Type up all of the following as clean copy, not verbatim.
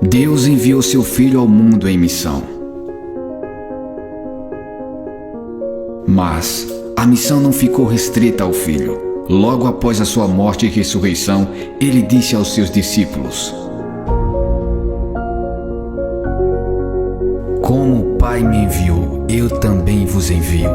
Deus enviou seu Filho ao mundo em missão. Mas a missão não ficou restrita ao Filho. Logo após a sua morte e ressurreição, ele disse aos seus discípulos: "Como o Pai me enviou, eu também vos envio."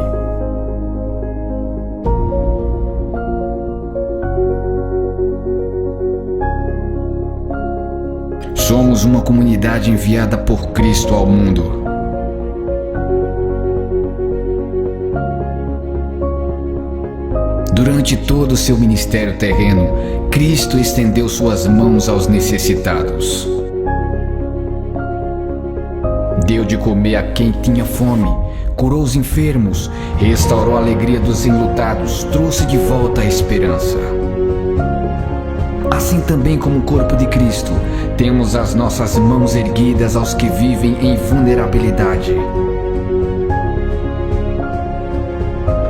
Somos uma comunidade enviada por Cristo ao mundo. Durante todo o seu ministério terreno, Cristo estendeu suas mãos aos necessitados. Deu de comer a quem tinha fome, curou os enfermos, restaurou a alegria dos enlutados, trouxe de volta a esperança. Assim também como o corpo de Cristo, temos as nossas mãos erguidas aos que vivem em vulnerabilidade.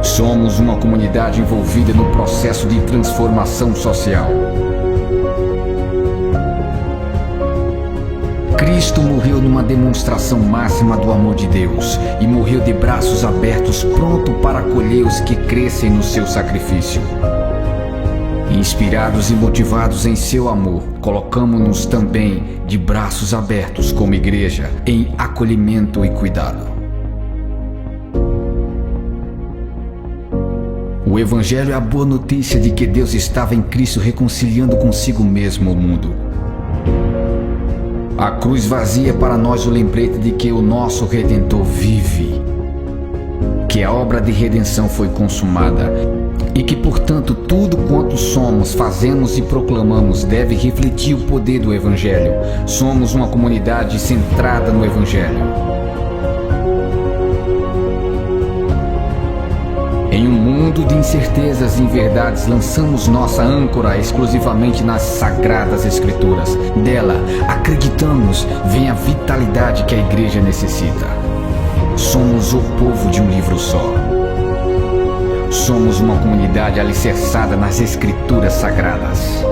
Somos uma comunidade envolvida no processo de transformação social. Cristo morreu numa demonstração máxima do amor de Deus e morreu de braços abertos, pronto para acolher os que crescem no seu sacrifício. Inspirados e motivados em seu amor, colocamos-nos também de braços abertos como igreja em acolhimento e cuidado. O Evangelho é a boa notícia de que Deus estava em Cristo reconciliando consigo mesmo o mundo. A cruz vazia é para nós o lembrete de que o nosso Redentor vive, que a obra de redenção foi consumada e que, portanto, tudo quanto somos, fazemos e proclamamos deve refletir o poder do Evangelho. Somos uma comunidade centrada no Evangelho. Em um mundo de incertezas e inverdades, lançamos nossa âncora exclusivamente nas Sagradas Escrituras. Dela, acreditamos, vem a vitalidade que a igreja necessita. Somos o povo de um livro só. Somos uma comunidade alicerçada nas Escrituras Sagradas.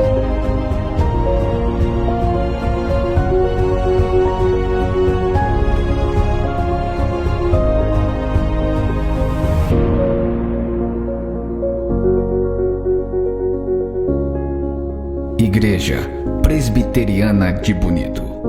Igreja Presbiteriana de Bonito.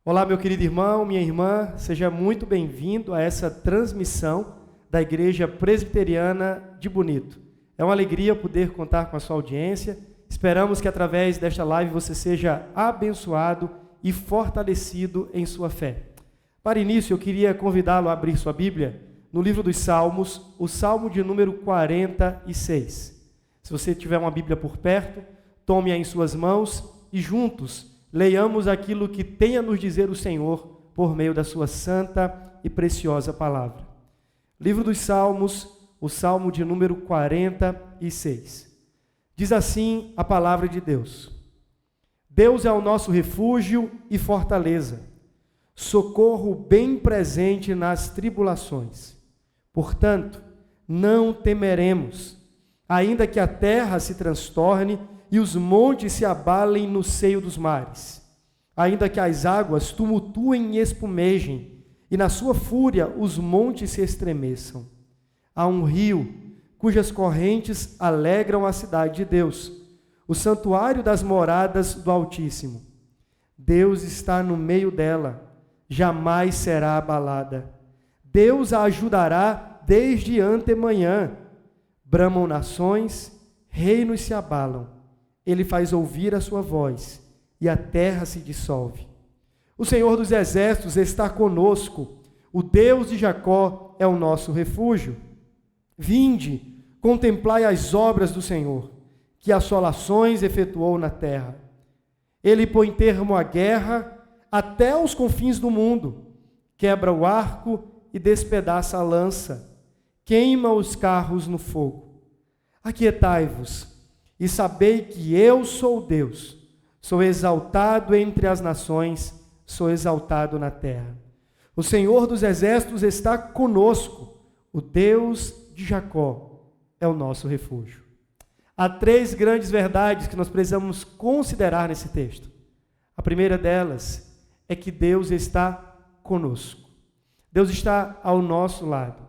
Olá, meu querido irmão, minha irmã, seja muito bem-vindo a essa transmissão da Igreja Presbiteriana de Bonito. É uma alegria poder contar com a sua audiência. Esperamos que através desta live você seja abençoado e fortalecido em sua fé. Para início, eu queria convidá-lo a abrir sua Bíblia no livro dos Salmos, o Salmo de número 46. Se você tiver uma Bíblia por perto, tome-a em suas mãos e juntos leiamos aquilo que tem a nos dizer o Senhor por meio da sua santa e preciosa palavra. Livro dos Salmos, o Salmo de número 46. Diz assim a palavra de Deus: Deus é o nosso refúgio e fortaleza, socorro bem presente nas tribulações. Portanto, não temeremos, ainda que a terra se transtorne e os montes se abalem no seio dos mares, ainda que as águas tumultuem e espumejem, e na sua fúria os montes se estremeçam. Há um rio cujas correntes alegram a cidade de Deus, o santuário das moradas do Altíssimo. Deus está no meio dela, jamais será abalada. Deus a ajudará desde antemanhã. Bramam nações, reinos se abalam. Ele faz ouvir a sua voz, e a terra se dissolve. O Senhor dos Exércitos está conosco, o Deus de Jacó é o nosso refúgio. Vinde, contemplai as obras do Senhor, que assolações efetuou na terra. Ele põe termo à guerra até os confins do mundo, quebra o arco e despedaça a lança, queima os carros no fogo. Aquietai-vos e sabei que eu sou Deus. Sou exaltado entre as nações, sou exaltado na terra. O Senhor dos exércitos está conosco, o Deus de Jacó é o nosso refúgio. Há 3 grandes verdades que nós precisamos considerar nesse texto. A primeira delas é que Deus está conosco. Deus está ao nosso lado.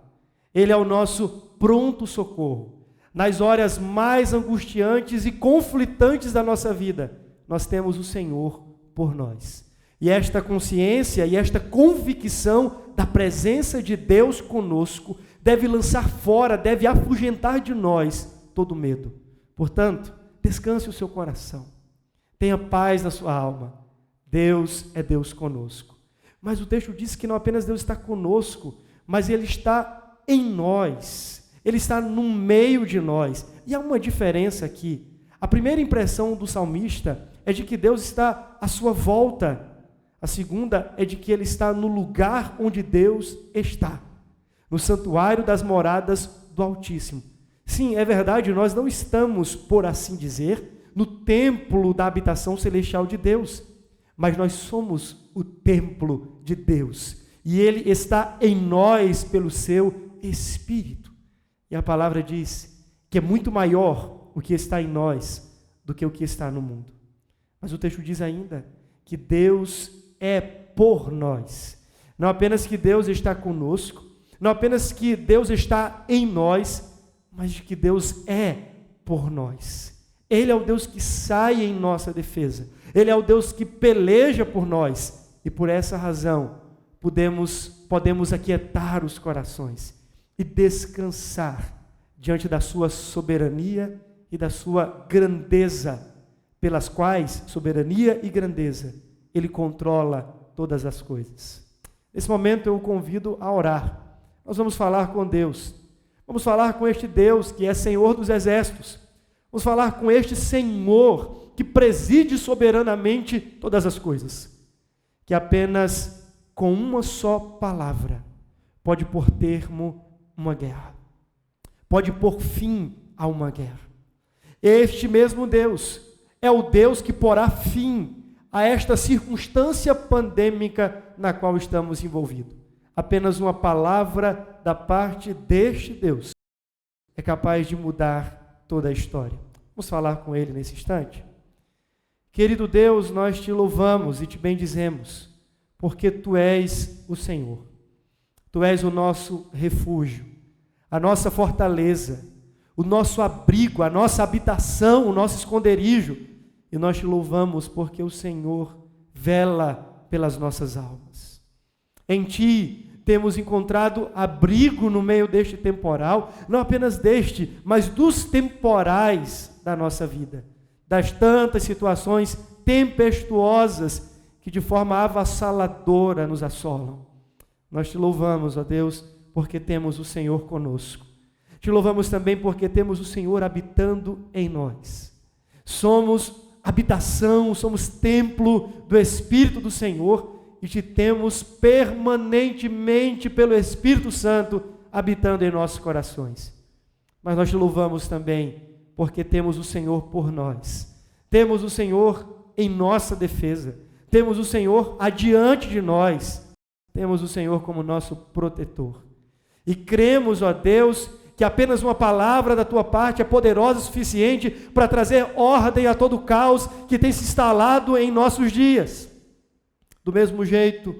Ele é o nosso pronto socorro. Nas horas mais angustiantes e conflitantes da nossa vida, nós temos o Senhor por nós. E esta consciência e esta convicção da presença de Deus conosco deve lançar fora, deve afugentar de nós todo medo. Portanto, descanse o seu coração. Tenha paz na sua alma. Deus é Deus conosco. Mas o texto diz que não apenas Deus está conosco, mas Ele está em nós. Ele está no meio de nós. E há uma diferença aqui. A primeira impressão do salmista é de que Deus está à sua volta. A segunda é de que Ele está no lugar onde Deus está, no santuário das moradas do Altíssimo. Sim, é verdade, nós não estamos, por assim dizer, no templo da habitação celestial de Deus, mas nós somos o templo de Deus, e Ele está em nós pelo seu Espírito. E a palavra diz que é muito maior o que está em nós do que o que está no mundo. Mas o texto diz ainda que Deus é por nós. Não apenas que Deus está conosco, não apenas que Deus está em nós, mas de que Deus é por nós. Ele é o Deus que sai em nossa defesa. Ele é o Deus que peleja por nós. E por essa razão, podemos aquietar os corações e descansar diante da sua soberania e da sua grandeza, pelas quais, soberania e grandeza, Ele controla todas as coisas. Nesse momento eu o convido a orar. Nós vamos falar com Deus. Vamos falar com este Deus que é Senhor dos exércitos. Vamos falar com este Senhor que preside soberanamente todas as coisas. Que apenas com uma só palavra pode pôr termo uma guerra. Pode pôr fim a uma guerra. Este mesmo Deus é o Deus que porá fim a esta circunstância pandêmica na qual estamos envolvidos. Apenas uma palavra da parte deste Deus é capaz de mudar toda a história. Vamos falar com Ele nesse instante? Querido Deus, nós te louvamos e te bendizemos, porque Tu és o Senhor. Tu és o nosso refúgio, a nossa fortaleza, o nosso abrigo, a nossa habitação, o nosso esconderijo. E nós te louvamos porque o Senhor vela pelas nossas almas. Em Ti temos encontrado abrigo no meio deste temporal, não apenas deste, mas dos temporais da nossa vida, das tantas situações tempestuosas que de forma avassaladora nos assolam. Nós te louvamos, ó Deus, porque temos o Senhor conosco. Te louvamos também porque temos o Senhor habitando em nós. Somos habitação, somos templo do Espírito do Senhor e te temos permanentemente pelo Espírito Santo habitando em nossos corações. Mas nós te louvamos também porque temos o Senhor por nós. Temos o Senhor em nossa defesa. Temos o Senhor adiante de nós. Temos o Senhor como nosso protetor. E cremos, ó Deus, que apenas uma palavra da Tua parte é poderosa o suficiente para trazer ordem a todo o caos que tem se instalado em nossos dias. Do mesmo jeito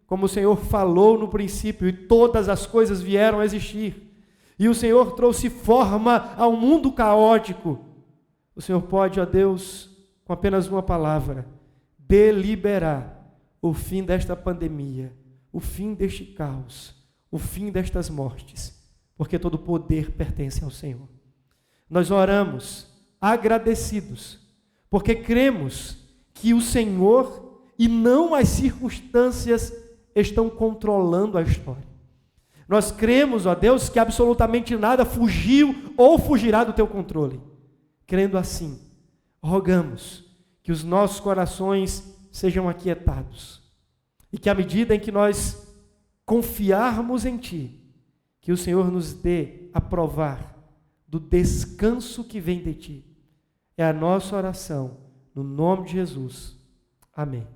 como o Senhor falou no princípio e todas as coisas vieram a existir, e o Senhor trouxe forma ao mundo caótico, o Senhor pode, ó Deus, com apenas uma palavra, deliberar o fim desta pandemia, o fim deste caos, o fim destas mortes, porque todo poder pertence ao Senhor. Nós oramos agradecidos, porque cremos que o Senhor e não as circunstâncias estão controlando a história. Nós cremos, ó Deus, que absolutamente nada fugiu ou fugirá do Teu controle. Crendo assim, rogamos que os nossos corações sejam aquietados e que à medida em que nós confiarmos em Ti, que o Senhor nos dê a provar do descanso que vem de Ti. É a nossa oração No nome de Jesus. Amém.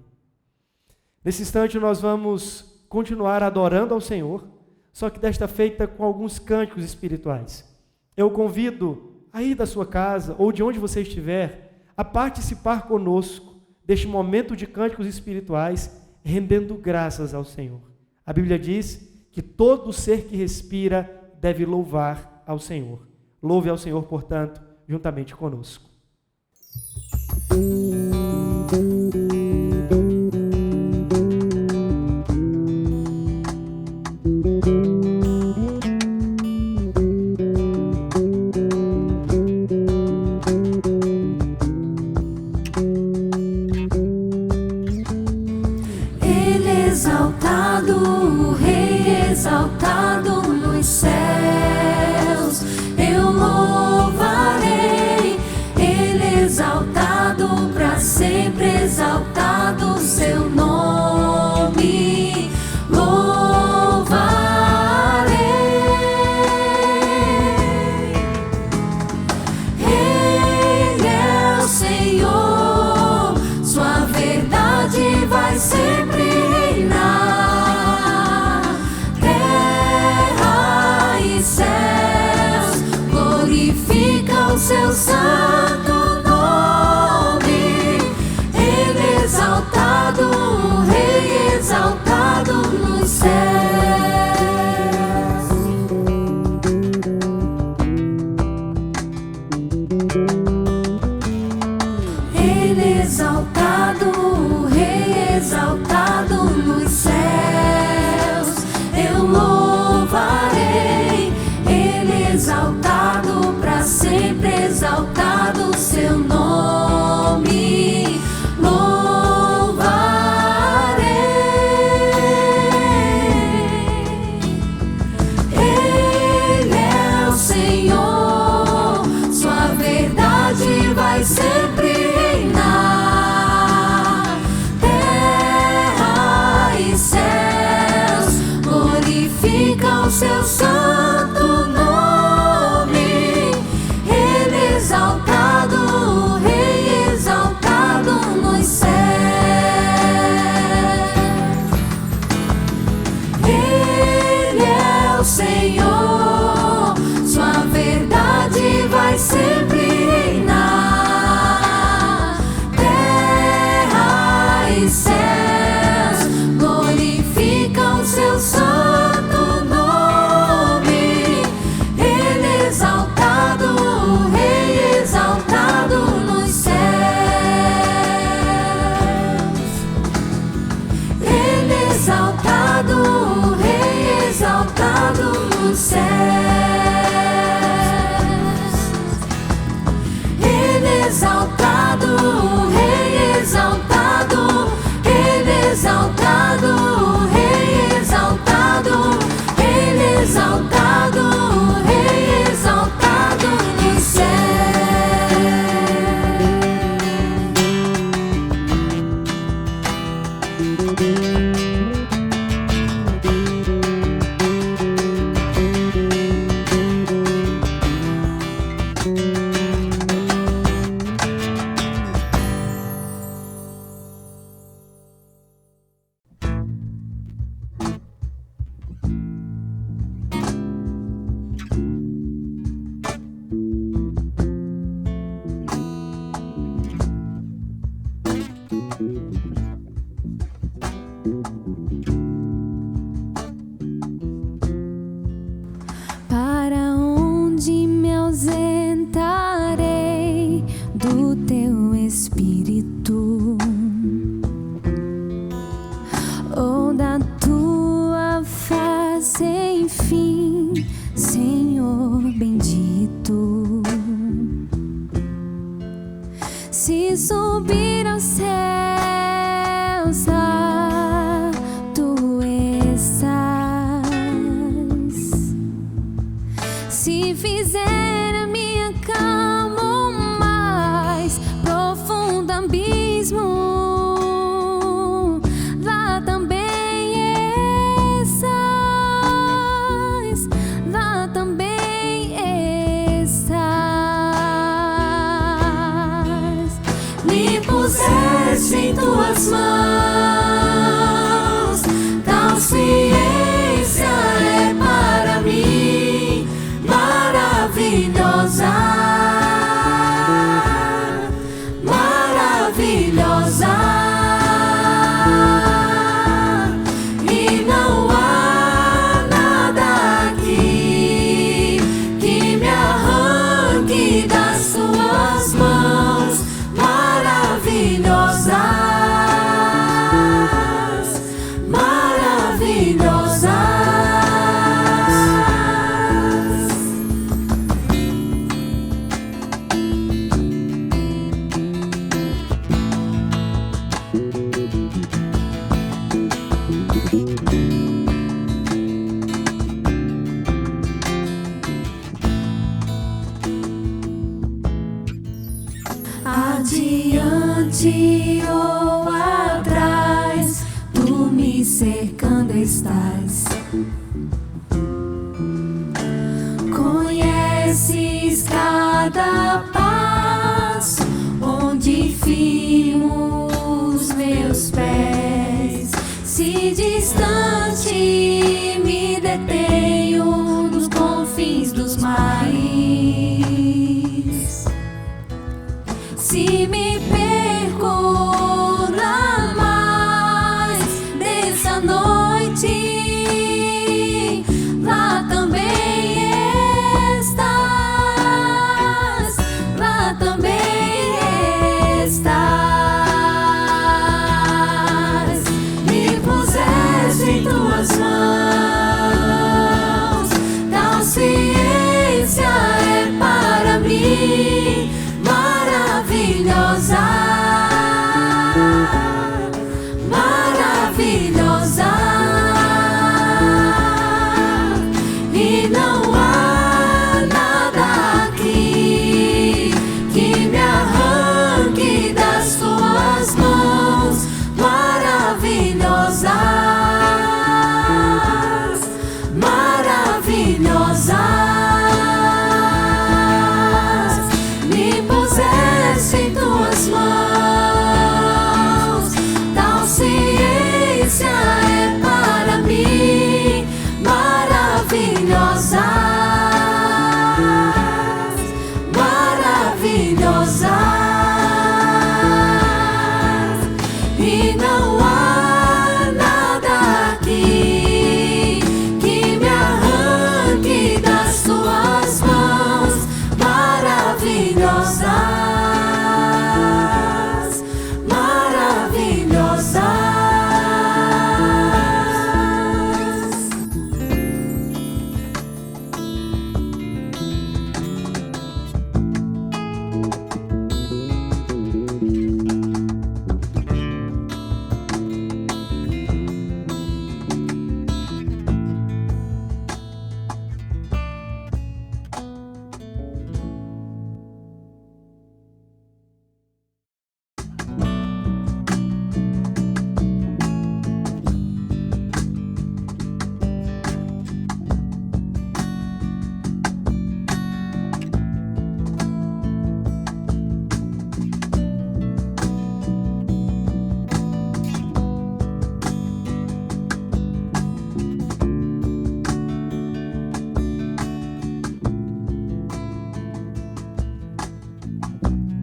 Nesse instante nós vamos continuar adorando ao Senhor, só que desta feita com alguns cânticos espirituais. Eu convido aí da sua casa ou de onde você estiver a participar conosco deste momento de cânticos espirituais, rendendo graças ao Senhor. A Bíblia diz que todo ser que respira deve louvar ao Senhor. Louve ao Senhor, portanto, juntamente conosco. O Rei exaltado nos céus, eu louvarei. Ele exaltado para sempre, exaltado seu nome, louvarei. Ele é o Senhor, sua verdade vai sempre reinar. O seu santo nome, Ele exaltado, o Rei exaltado nos céus. Ele exaltado, o Rei exaltado nos céus, eu louvarei. Ele exaltado para sempre, exaltado seu nome, louvarei. Ele é o Senhor, sua verdade vai sempre reinar. Terra e céus glorificam o seu santo nome. Exaltado, o Rei exaltado nos céus. Ele é o Senhor, sua verdade vai sempre reinar. Terra e céus glorificam seu santo nome. Ele exaltado, o Rei exaltado nos céus. Ele exaltado, o Rei exaltado nos céus. Ele exaltado, o Rei exaltado. Ele exaltado, o Rei exaltado. Ele exaltado, o Rei exaltado nos céus. Para onde me ausentarei do teu Espírito, ou da tua face, enfim, Senhor bendito? Se subir aos céus, lá tu estás. Se fizer a minha cama o mais profundo abismo, lá também estás, lá também estás. me puseste em tuas mãos. Tal ciência é para mim maravilhosa, maravilhosa. E não há nada aqui que me arranque das tuas mãos maravilhosas, maravilhosas. Adiante ou atrás, tu me cercando estás. Conheces cada passo, onde firmo os meus pés. Se distante me detenho nos confins dos mares, se me perco na mais dessa noite, lá também estás, lá também estás. Me puseste em tuas mãos, tal ciência é para mim maravilhosa, maravilhosa. E não há nada aqui que me arranque das tuas mãos maravilhosas, maravilhosas. Me puseste em tuas mãos, tal ciência é para mim maravilhosa, maravilhosa. E não há nada aqui que me arranque das tuas mãos maravilhosas, maravilhosas.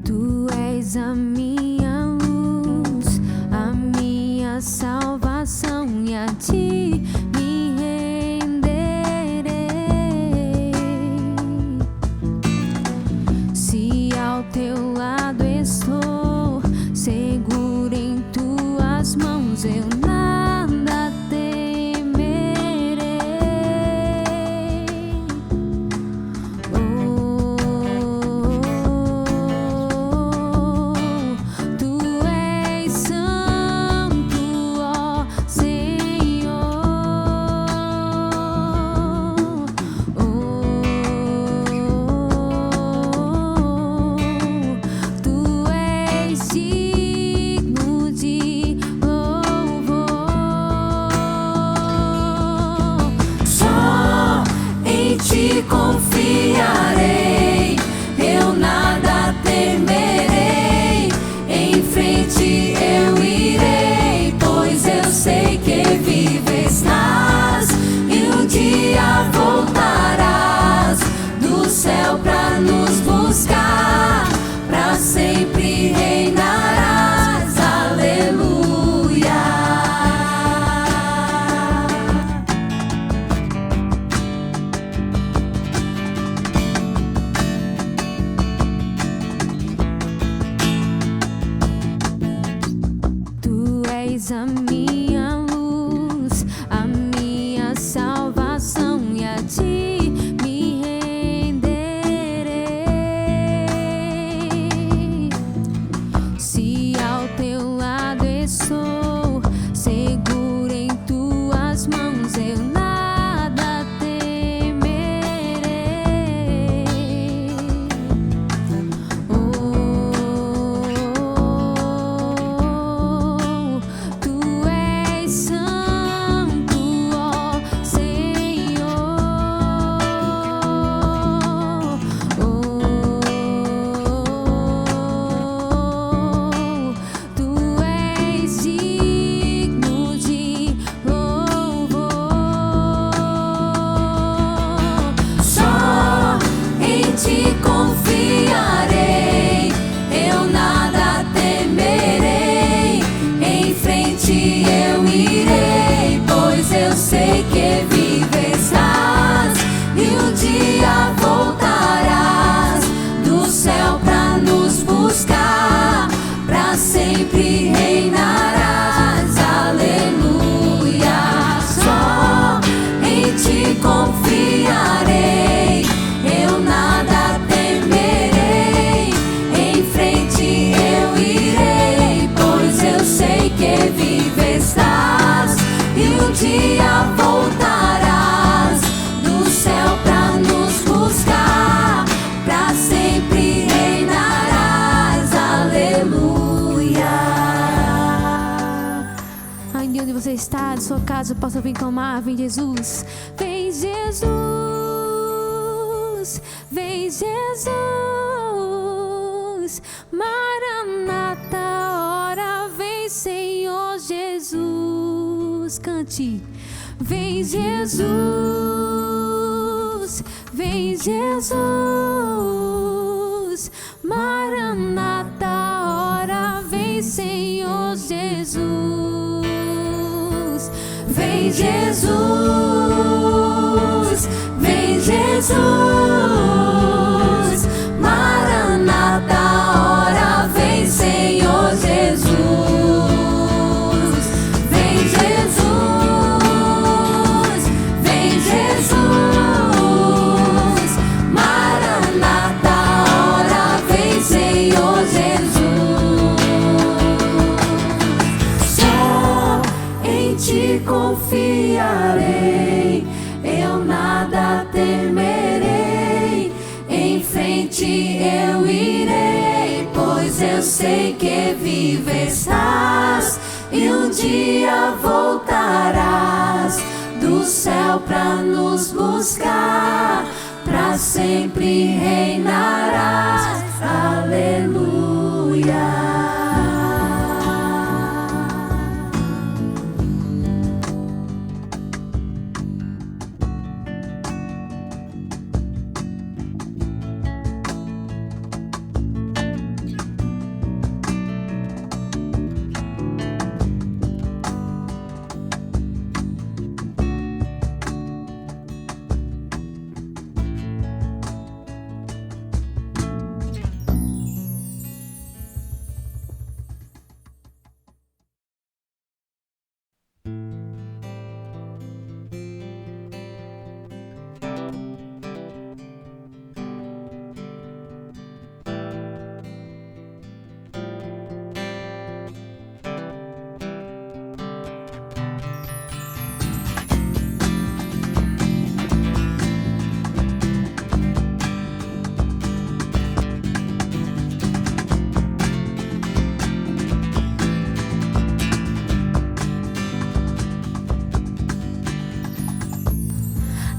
Tu és a minha luz, a minha salvação, e a ti me renderei. Se ao teu lado estou, seguro em tuas mãos, eu nada temerei. Tu és santo, ó Senhor. Tu és digno de louvor. és a minha luz, a minha salvação, e a ti me renderei. Se ao teu lado estou, seguro em tuas mãos, eu nada temerei. Tu és santo, ó Senhor. Tu és digno de louvor. Só em ti confiarei, eu nada temerei. Em frente eu irei, pois eu sei que viverás e um dia voltarás do céu pra nos buscar, pra sempre reinarás. Aleluia. Só em ti confiarei, eu nada temerei. Em frente eu irei, pois eu sei que viverás e um dia voltarás do céu pra nos buscar, pra sempre reinarás. Aleluia. Ainda onde você está, de sua casa, possa vir clamar. Vem Jesus, vem Jesus, vem Jesus. Maranata, ora vem Senhor Jesus. Cante. Vem Jesus, vem Jesus. Maranata, ora vem Senhor Jesus. Vem Jesus, vem Jesus. Maranata, ora vem Senhor Jesus. Vem Jesus, vem Jesus. Maranata, ora vem Senhor Jesus. Só em ti confiarei, eu nada temerei. Em frente eu irei, pois eu sei que viverás e um dia voltarás do céu pra nos buscar, pra sempre reinarás. Aleluia.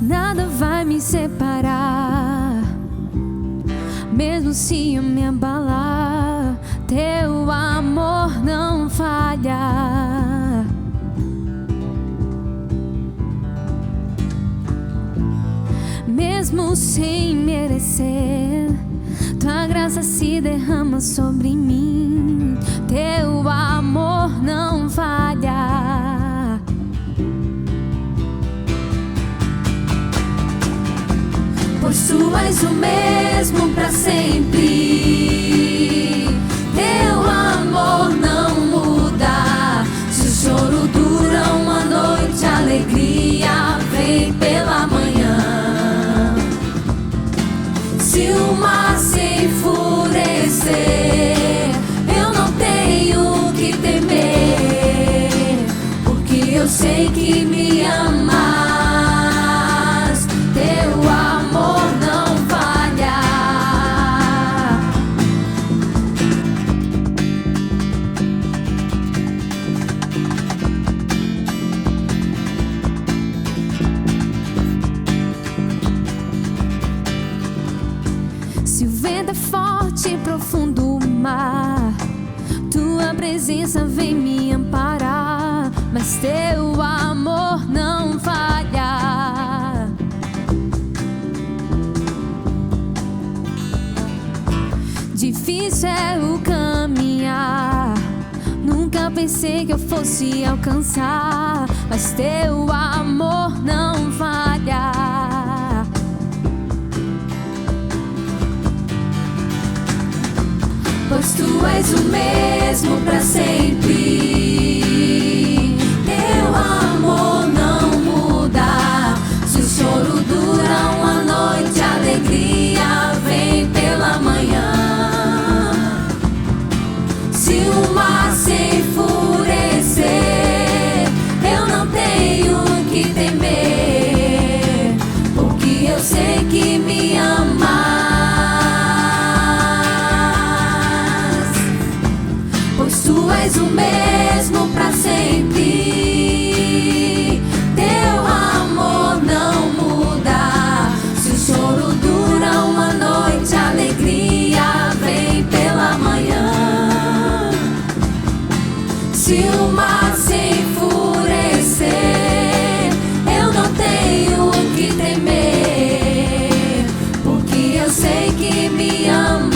Nada vai me separar, mesmo se eu me abalar. Teu amor não falha. Mesmo sem merecer, tua graça se derrama sobre mim. Teu amor não falha. Pois tu és o mesmo pra sempre. Teu amor não muda. Se os presença vem me amparar, mas teu amor não falha. Difícil é o caminhar, nunca pensei que eu fosse alcançar, mas teu amor não falha. Pois tu és o mesmo pra sempre, teu amor não muda. Se o choro dura uma noite, a alegria vem pela manhã. Se o mar se enfurecer, eu não tenho que temer, porque eu sei que me amas. Pois tu és o mesmo pra sempre, teu amor não muda. Se o choro dura uma noite, a alegria vem pela manhã. Se o mar se enfurecer, eu não tenho que temer, porque eu sei que me amas.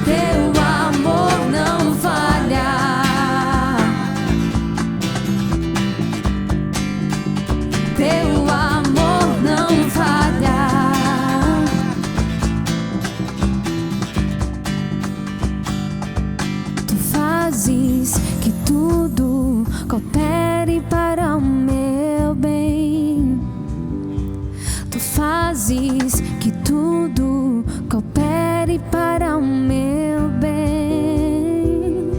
Teu amor não falha. Teu amor não falha. Tu fazes que tudo coopere para o meu bem. Tu fazes que tudo coopere para o meu bem.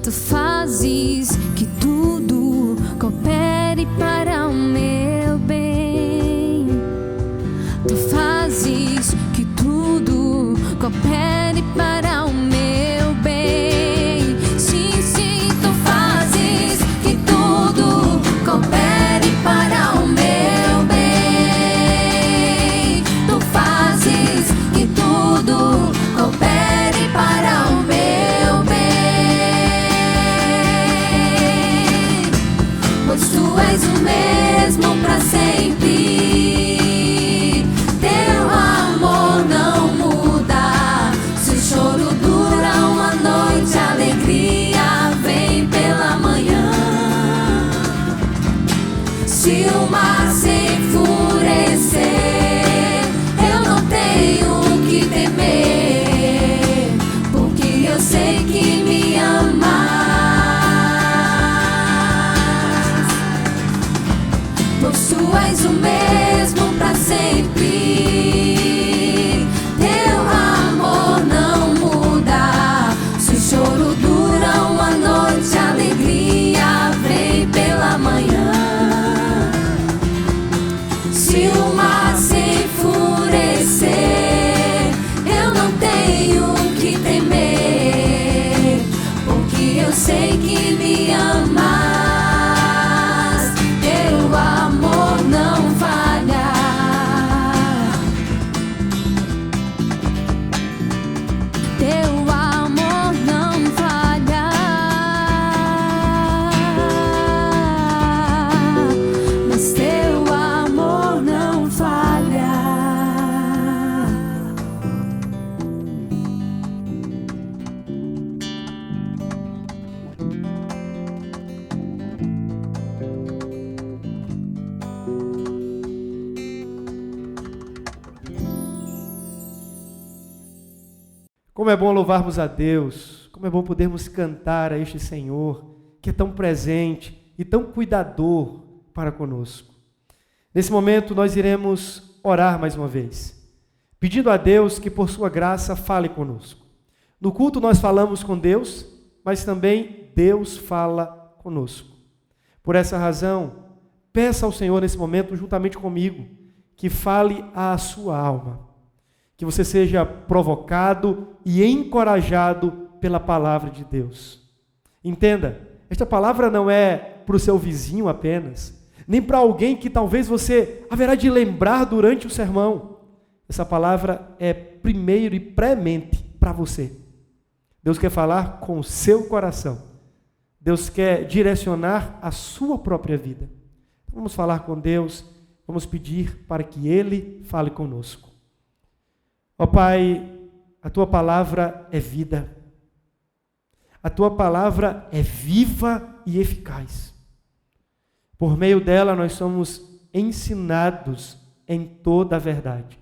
Tu fazes que tudo coopere para o meu bem. Tu fazes que tudo coopere para o meu bem. Sim, sim, tu fazes que tudo coopere para o meu bem. Tu fazes que tudo coopere para o meu bem. Pois tu és o mesmo pra sempre, teu amor não muda. Se o choro dura uma noite, a alegria vem pela manhã. Se o mar se enfurecer, eu não tenho que temer, porque eu sei que me amas. Pois tu és o mesmo pra sempre, teu amor não muda. Se o choro dura uma noite, a alegria vem pela manhã. Se o mar se enfurecer, eu não tenho que temer, porque eu sei que me amas. Teu amor não falha. Teu amor não falha. Mas teu amor não falha. Como é bom louvarmos a Deus, como é bom podermos cantar a este Senhor, que é tão presente e tão cuidador para conosco. Nesse momento nós iremos orar mais uma vez, pedindo a Deus que por sua graça fale conosco. No culto nós falamos com Deus, mas também Deus fala conosco. Por essa razão, peça ao Senhor nesse momento, juntamente comigo, que fale à sua alma. Que você seja provocado e encorajado pela palavra de Deus. Entenda, esta palavra não é para o seu vizinho apenas, nem para alguém que talvez você haverá de lembrar durante o sermão. Essa palavra é primeiro e pré-mente para você. Deus quer falar com o seu coração. Deus quer direcionar a sua própria vida. Vamos falar com Deus, vamos pedir para que Ele fale conosco. Ó Pai, a Tua palavra é vida. A Tua palavra é viva e eficaz. Por meio dela nós somos ensinados em toda a verdade.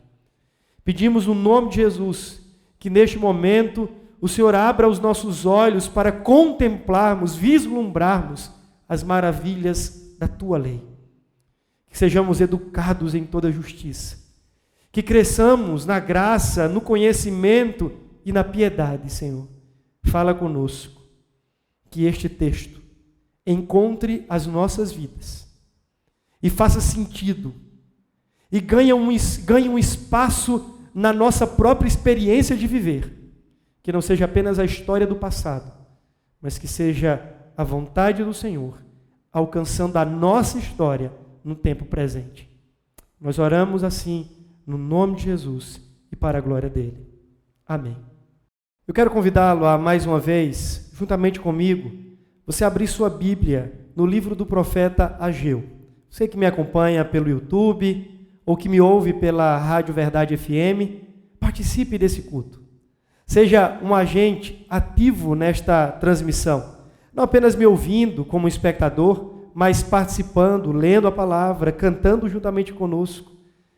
Pedimos no nome de Jesus que neste momento o Senhor abra os nossos olhos para contemplarmos, vislumbrarmos as maravilhas da Tua lei. Que sejamos educados em toda justiça. Que cresçamos na graça, no conhecimento e na piedade, Senhor. Fala conosco. Que este texto encontre as nossas vidas e faça sentido e ganhe um espaço na nossa própria experiência de viver. Que não seja apenas a história do passado, mas que seja a vontade do Senhor alcançando a nossa história no tempo presente. Nós oramos assim no nome de Jesus e para a glória dele. Amém. Eu quero convidá-lo a mais uma vez, juntamente comigo, você abrir sua Bíblia no livro do profeta Ageu. Você que me acompanha pelo YouTube ou que me ouve pela Rádio Verdade FM, participe desse culto. Seja um agente ativo nesta transmissão, não apenas me ouvindo como espectador, mas participando, lendo a palavra, cantando juntamente conosco.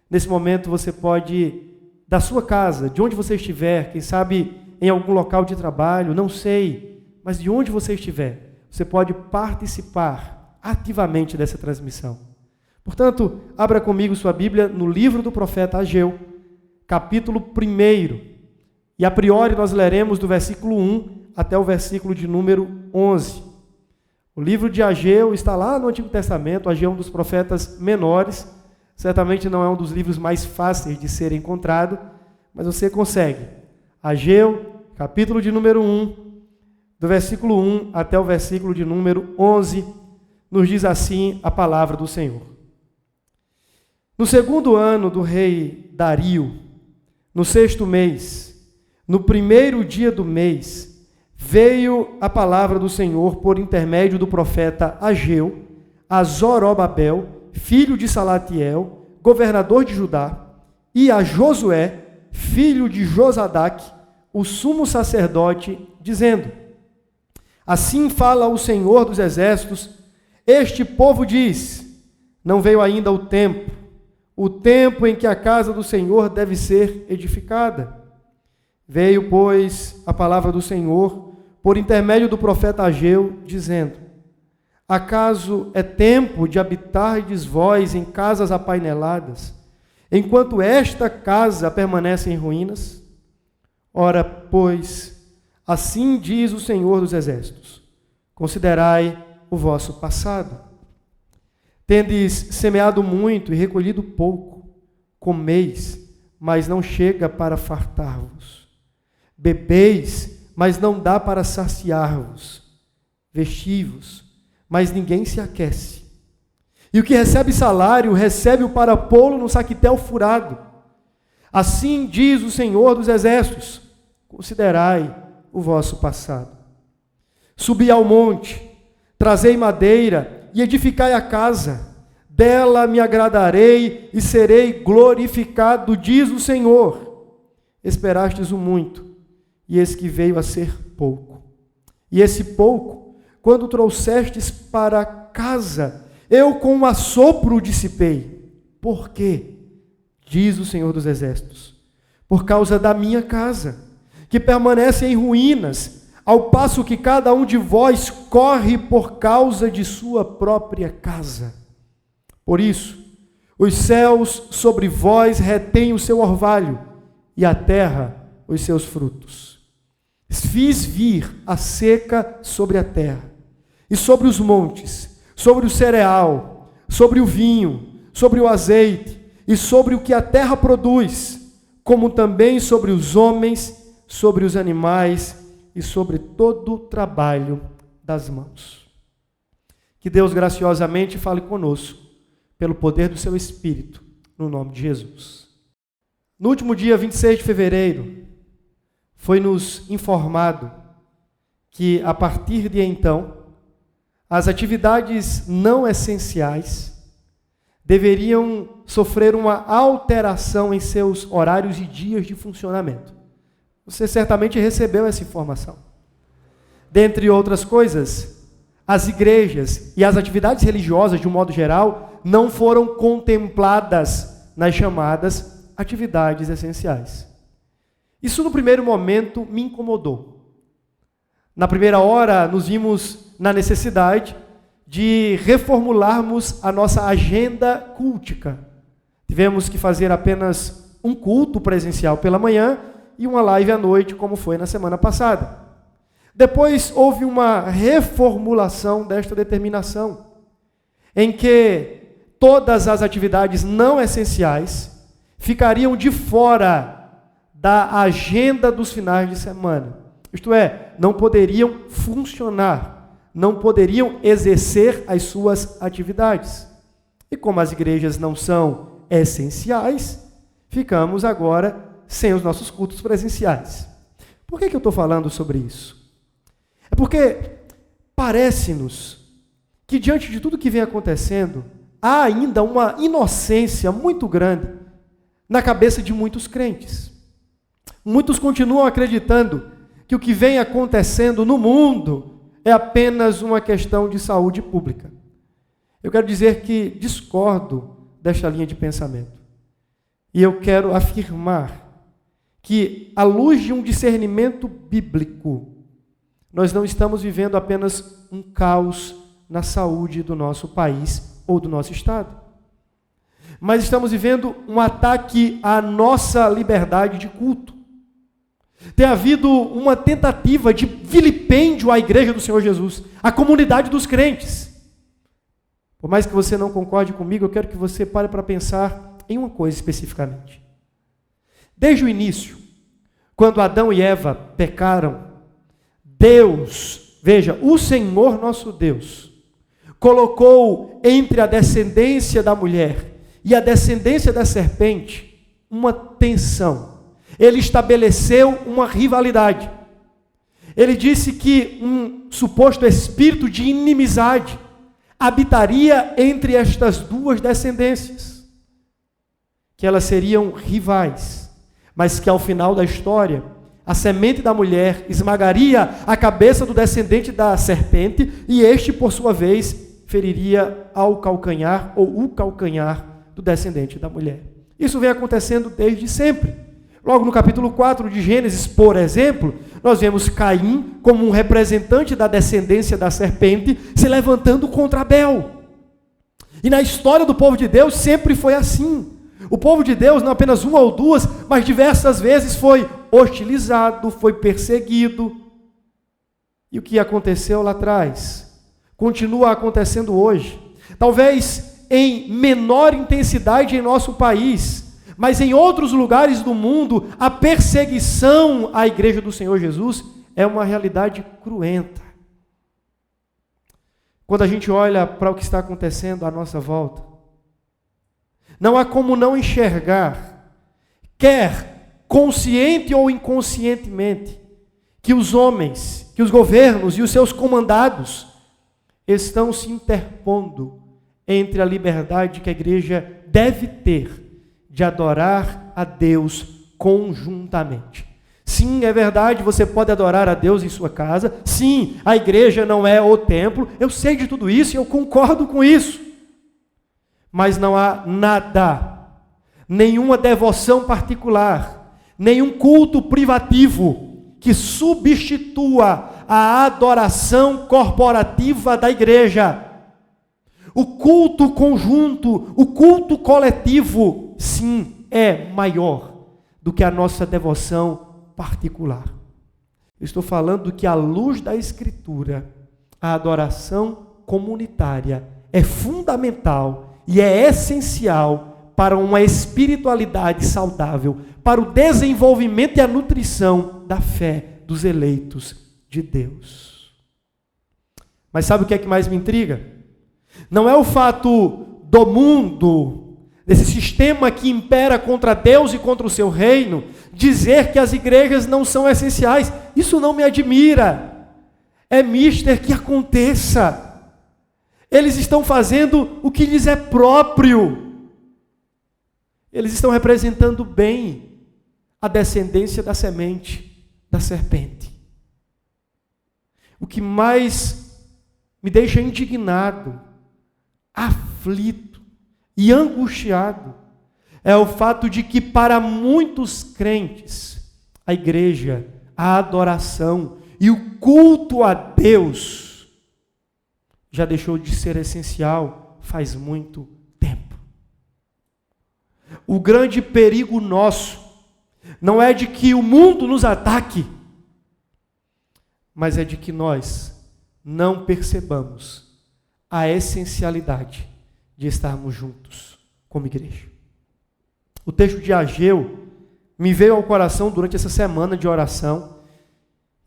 Nesse momento você pode, da sua casa, de onde você estiver, quem sabe em algum local de trabalho, não sei, mas de onde você estiver, você pode participar ativamente dessa transmissão. Portanto, abra comigo sua Bíblia no livro do profeta Ageu, capítulo 1. E a priori nós leremos do versículo 1 até o versículo de número 11. O livro de Ageu está lá no Antigo Testamento. Ageu é um dos profetas menores. Certamente não é um dos livros mais fáceis de ser encontrado, mas você consegue. Ageu, capítulo de número 1, do versículo 1 até o versículo de número 11, nos diz assim a palavra do Senhor. No segundo ano do rei Dario, no 6º mês, no 1º dia do mês, veio a palavra do Senhor por intermédio do profeta Ageu a Zorobabel, filho de Salatiel, governador de Judá, e a Josué, filho de Josadaque, o sumo sacerdote, dizendo: assim fala o Senhor dos exércitos, este povo diz, não veio ainda o tempo em que a casa do Senhor deve ser edificada. Veio, pois, a palavra do Senhor, por intermédio do profeta Ageu, dizendo: acaso é tempo de habitardes vós em casas apaineladas, enquanto esta casa permanece em ruínas? Ora, pois, assim diz o Senhor dos exércitos: considerai o vosso passado. Tendes semeado muito e recolhido pouco, comeis, mas não chega para fartar-vos. Bebeis, mas não dá para saciar-vos. Vestivos, mas ninguém se aquece. E o que recebe salário, recebe-o para pô-lo no saquitel furado. Assim diz o Senhor dos exércitos: considerai o vosso passado. Subi ao monte, trazei madeira e edificai a casa. Dela me agradarei e serei glorificado, diz o Senhor. Esperastes o muito, e eis que veio a ser pouco. E esse pouco, quando trouxestes para casa, eu com um assopro o dissipei. Por quê? Diz o Senhor dos exércitos: por causa da minha casa, que permanece em ruínas, ao passo que cada um de vós corre por causa de sua própria casa. Por isso, os céus sobre vós retêm o seu orvalho, e a terra os seus frutos. Fiz vir a seca sobre a terra, e sobre os montes, sobre o cereal, sobre o vinho, sobre o azeite, e sobre o que a terra produz, como também sobre os homens, sobre os animais, e sobre todo o trabalho das mãos. Que Deus graciosamente fale conosco, pelo poder do seu Espírito, no nome de Jesus. No último dia 26 de fevereiro, foi-nos informado que, a partir de então, as atividades não essenciais deveriam sofrer uma alteração em seus horários e dias de funcionamento. Você certamente recebeu essa informação. Dentre outras coisas, as igrejas e as atividades religiosas, de um modo geral, não foram contempladas nas chamadas atividades essenciais. Isso, no primeiro momento, me incomodou. Na primeira hora, nos vimos na necessidade de reformularmos a nossa agenda cultica. Tivemos que fazer apenas um culto presencial pela manhã e uma live à noite, como foi na semana passada. Depois houve uma reformulação desta determinação, em que todas as atividades não essenciais ficariam de fora da agenda dos finais de semana. Isto é, não poderiam funcionar, não poderiam exercer as suas atividades. E como as igrejas não são essenciais, ficamos agora sem os nossos cultos presenciais. Por que eu estou falando sobre isso? É porque parece-nos que, diante de tudo que vem acontecendo, há ainda uma inocência muito grande na cabeça de muitos crentes. Muitos continuam acreditando que o que vem acontecendo no mundo é apenas uma questão de saúde pública. Eu quero dizer que discordo desta linha de pensamento. E eu quero afirmar que, à luz de um discernimento bíblico, nós não estamos vivendo apenas um caos na saúde do nosso país ou do nosso estado, mas estamos vivendo um ataque à nossa liberdade de culto. Tem havido uma tentativa de vilipêndio à igreja do Senhor Jesus, à comunidade dos crentes. Por mais que você não concorde comigo, eu quero que você pare para pensar em uma coisa especificamente. Desde o início, quando Adão e Eva pecaram, Deus, veja, o Senhor nosso Deus, colocou entre a descendência da mulher e a descendência da serpente uma tensão. Ele estabeleceu uma rivalidade. Ele disse que um suposto espírito de inimizade habitaria entre estas duas descendências, que elas seriam rivais, mas que ao final da história, a semente da mulher esmagaria a cabeça do descendente da serpente e este, por sua vez, feriria ao calcanhar ou o calcanhar do descendente da mulher. Isso vem acontecendo desde sempre. Logo no capítulo 4 de Gênesis, por exemplo, nós vemos Caim como um representante da descendência da serpente se levantando contra Abel. E na história do povo de Deus sempre foi assim. O povo de Deus, não apenas uma ou duas, mas diversas vezes foi hostilizado, foi perseguido. E o que aconteceu lá atrás continua acontecendo hoje. Talvez em menor intensidade em nosso país, mas em outros lugares do mundo, a perseguição à igreja do Senhor Jesus é uma realidade cruenta. Quando a gente olha para o que está acontecendo à nossa volta, não há como não enxergar, quer consciente ou inconscientemente, que os homens, que os governos e os seus comandados estão se interpondo entre a liberdade que a igreja deve ter de adorar a Deus conjuntamente. Sim, é verdade, você pode adorar a Deus em sua casa. Sim, a igreja não é o templo. Eu sei de tudo isso e eu concordo com isso. Mas não há nada, nenhuma devoção particular, nenhum culto privativo que substitua a adoração corporativa da igreja. O culto conjunto, o culto coletivo, sim, é maior do que a nossa devoção particular. Eu estou falando que, à luz da Escritura, a adoração comunitária é fundamental e é essencial para uma espiritualidade saudável, para o desenvolvimento e a nutrição da fé dos eleitos de Deus. Mas sabe o que é que mais me intriga? Não é o fato do mundo, desse sistema que impera contra Deus e contra o seu reino, dizer que as igrejas não são essenciais. Isso não me admira. É mister que aconteça. Eles estão fazendo o que lhes é próprio. Eles estão representando bem a descendência da semente da serpente. O que mais me deixa indignado, aflito e angustiado é o fato de que para muitos crentes, a igreja, a adoração e o culto a Deus já deixou de ser essencial faz muito tempo. O grande perigo nosso não é de que o mundo nos ataque, mas é de que nós não percebamos a essencialidade de estarmos juntos como igreja. O texto de Ageu me veio ao coração durante essa semana de oração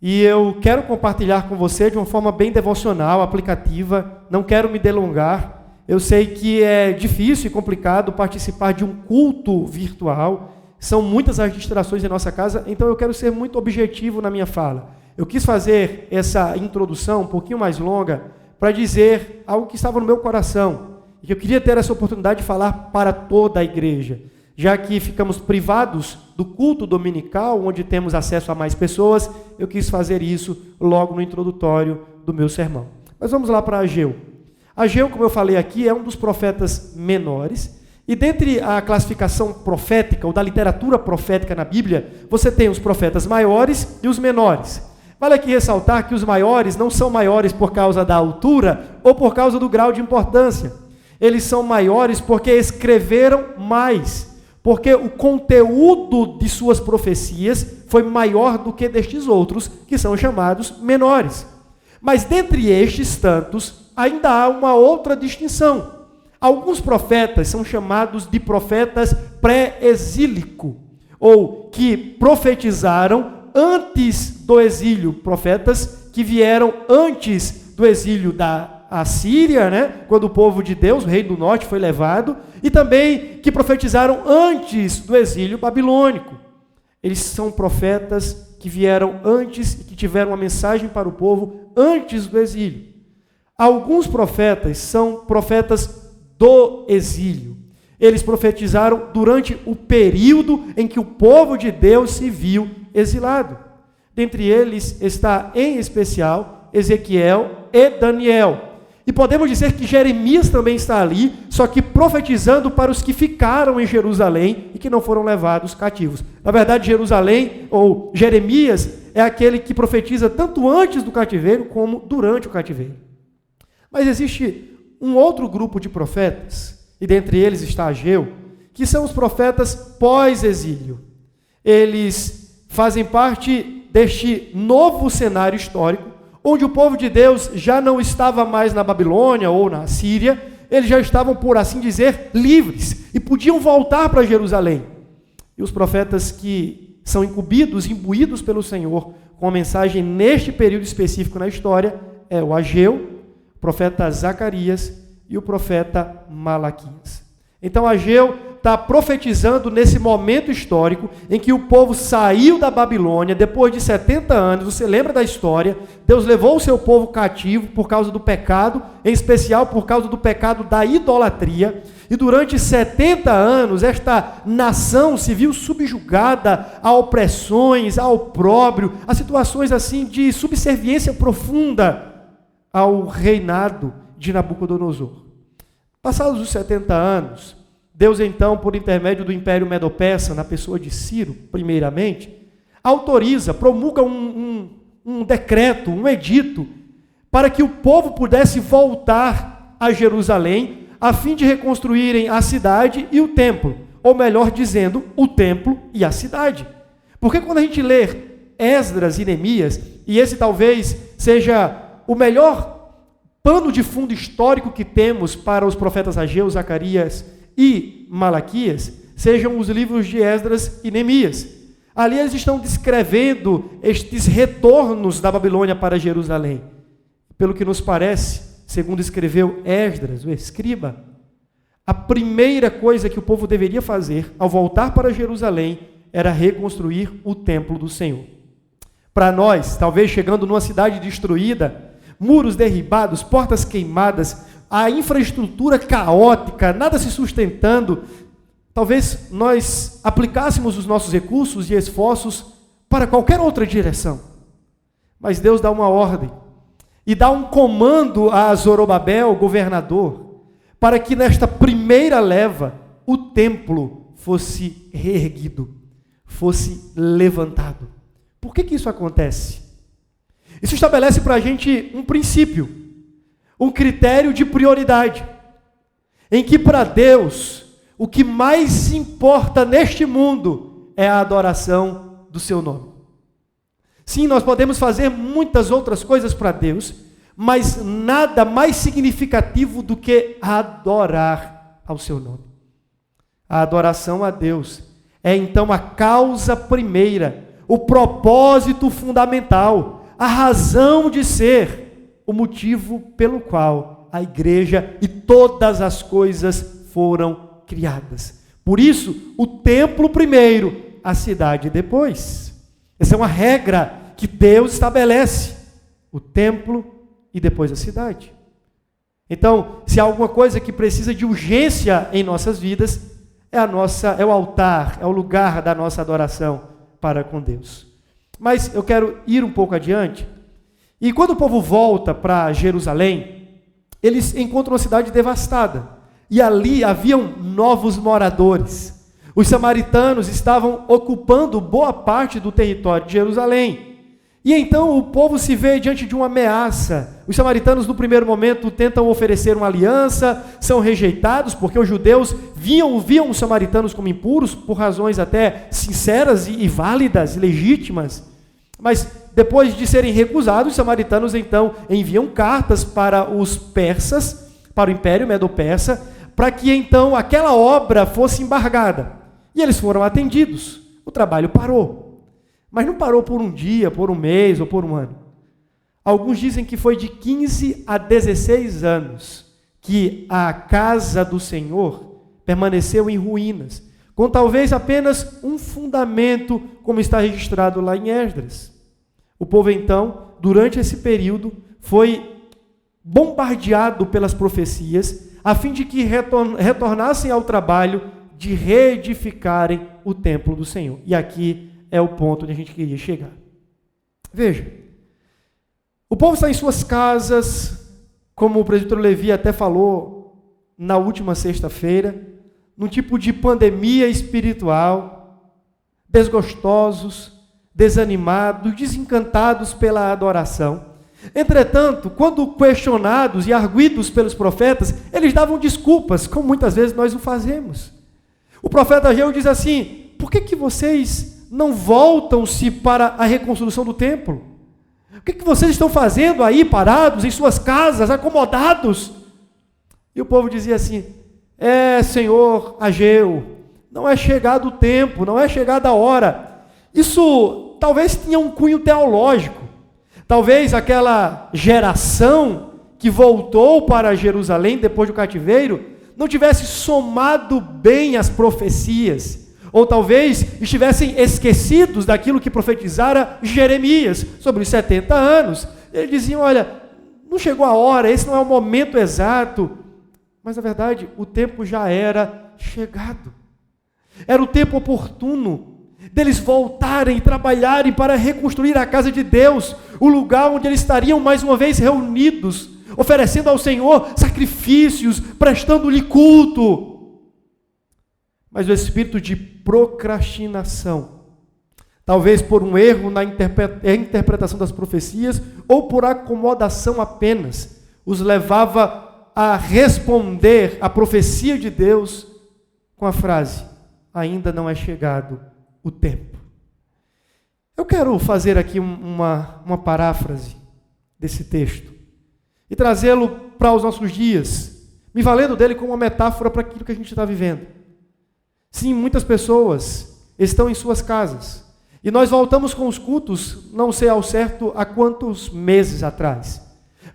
e eu quero compartilhar com você de uma forma bem devocional, aplicativa, não quero me delongar. Eu sei que é difícil e complicado participar de um culto virtual, são muitas as distrações em nossa casa, então eu quero ser muito objetivo na minha fala. Eu quis fazer essa introdução um pouquinho mais longa para dizer algo que estava no meu coração, e que eu queria ter essa oportunidade de falar para toda a igreja, já que ficamos privados do culto dominical, onde temos acesso a mais pessoas, eu quis fazer isso logo no introdutório do meu sermão. Mas vamos lá para Ageu. Ageu, como eu falei aqui, é um dos profetas menores, e dentre a classificação profética, ou da literatura profética na Bíblia, você tem os profetas maiores e os menores. Vale aqui ressaltar que os maiores não são maiores por causa da altura ou por causa do grau de importância. Eles são maiores porque escreveram mais, porque o conteúdo de suas profecias foi maior do que destes outros, que são chamados menores. Mas dentre estes tantos, ainda há uma outra distinção. Alguns profetas são chamados de profetas pré-exílico, ou que profetizaram antes do exílio, profetas que vieram antes do exílio da Assíria, quando o povo de Deus, o rei do norte, foi levado, e também que profetizaram antes do exílio babilônico. Eles são profetas que vieram antes e que tiveram uma mensagem para o povo antes do exílio. Alguns profetas são profetas do exílio. Eles profetizaram durante o período em que o povo de Deus se viu exilado. Dentre eles está, em especial, Ezequiel e Daniel. E podemos dizer que Jeremias também está ali, só que profetizando para os que ficaram em Jerusalém e que não foram levados cativos. Na verdade, Jerusalém, ou Jeremias, é aquele que profetiza tanto antes do cativeiro como durante o cativeiro. Mas existe um outro grupo de profetas, e dentre eles está Ageu, que são os profetas pós-exílio. Eles fazem parte deste novo cenário histórico, onde o povo de Deus já não estava mais na Babilônia ou na Síria, eles já estavam, por assim dizer, livres, e podiam voltar para Jerusalém. E os profetas que são incumbidos, imbuídos pelo Senhor, com a mensagem neste período específico na história, é o Ageu, o profeta Zacarias e o profeta Malaquias. Então Ageu está profetizando nesse momento histórico em que o povo saiu da Babilônia depois de 70 anos. Você lembra da história? Deus levou o seu povo cativo por causa do pecado, em especial por causa do pecado da idolatria. E durante 70 anos esta nação se viu subjugada a opressões, a opróbrio, a situações assim de subserviência profunda ao reinado de Nabucodonosor. Passados os 70 anos, Deus então, por intermédio do Império Medo-Persa, na pessoa de Ciro, primeiramente, autoriza, promulga um decreto, um edito, para que o povo pudesse voltar a Jerusalém, a fim de reconstruírem a cidade e o templo, ou melhor dizendo, o templo e a cidade. Porque quando a gente lê Esdras e Neemias, e esse talvez seja o melhor pano de fundo histórico que temos para os profetas Ageu, Zacarias e Malaquias, sejam os livros de Esdras e Neemias. Ali eles estão descrevendo estes retornos da Babilônia para Jerusalém. Pelo que nos parece, segundo escreveu Esdras, o escriba, a primeira coisa que o povo deveria fazer ao voltar para Jerusalém era reconstruir o templo do Senhor. Para nós, talvez chegando numa cidade destruída, muros derribados, portas queimadas, a infraestrutura caótica, nada se sustentando, talvez nós aplicássemos os nossos recursos e esforços para qualquer outra direção. Mas Deus dá uma ordem e dá um comando a Zorobabel, governador, para que nesta primeira leva o templo fosse reerguido, fosse levantado. Por que isso acontece? Isso estabelece para a gente um princípio, um critério de prioridade, em que para Deus o que mais importa neste mundo é a adoração do seu nome. Sim, nós podemos fazer muitas outras coisas para Deus, mas nada mais significativo do que adorar ao seu nome. A adoração a Deus é então a causa primeira, o propósito fundamental, a razão de ser, o motivo pelo qual a igreja e todas as coisas foram criadas. Por isso, o templo primeiro, a cidade depois. Essa é uma regra que Deus estabelece. O templo e depois a cidade. Então, se há alguma coisa que precisa de urgência em nossas vidas, é o altar, é o lugar da nossa adoração para com Deus. Mas eu quero ir um pouco adiante. E quando o povo volta para Jerusalém, eles encontram uma cidade devastada. E ali haviam novos moradores. Os samaritanos estavam ocupando boa parte do território de Jerusalém. E então o povo se vê diante de uma ameaça. Os samaritanos, no primeiro momento, tentam oferecer uma aliança, são rejeitados, porque os judeus viam os samaritanos como impuros, por razões até sinceras e válidas, e legítimas. Mas depois de serem recusados, os samaritanos então enviam cartas para os persas, para o Império Medo-Persa, para que então aquela obra fosse embargada. E eles foram atendidos. O trabalho parou. Mas não parou por um dia, por um mês ou por um ano. Alguns dizem que foi de 15 a 16 anos que a casa do Senhor permaneceu em ruínas, com talvez apenas um fundamento, como está registrado lá em Esdras. O povo então, durante esse período, foi bombardeado pelas profecias, a fim de que retornassem ao trabalho de reedificarem o templo do Senhor. E aqui é o ponto onde a gente queria chegar. Veja, o povo está em suas casas, como o presbítero Levi até falou na última sexta-feira, num tipo de pandemia espiritual, desgostosos, desanimados, desencantados pela adoração. Entretanto, quando questionados e arguidos pelos profetas, eles davam desculpas, como muitas vezes nós o fazemos. O profeta Ageu diz assim: por que vocês não voltam-se para a reconstrução do templo? O que vocês estão fazendo aí, parados em suas casas, acomodados? E o povo dizia assim: Senhor Ageu, não é chegado o tempo, não é chegada a hora. Isso talvez tinha um cunho teológico. Talvez aquela geração que voltou para Jerusalém depois do cativeiro não tivesse somado bem as profecias, ou talvez estivessem esquecidos daquilo que profetizara Jeremias sobre os 70 anos. Eles diziam: olha, não chegou a hora, esse não é o momento exato. Mas, na verdade, o tempo já era chegado. Era o tempo oportuno deles voltarem e trabalharem para reconstruir a casa de Deus, o lugar onde eles estariam mais uma vez reunidos, oferecendo ao Senhor sacrifícios, prestando-lhe culto. Mas o espírito de procrastinação, talvez por um erro na interpretação das profecias, ou por acomodação apenas, os levava a responder à profecia de Deus com a frase: ainda não é chegado o tempo. Eu quero fazer aqui uma paráfrase desse texto e trazê-lo para os nossos dias, me valendo dele como uma metáfora para aquilo que a gente está vivendo. Sim, muitas pessoas estão em suas casas, e nós voltamos com os cultos, não sei ao certo há quantos meses atrás,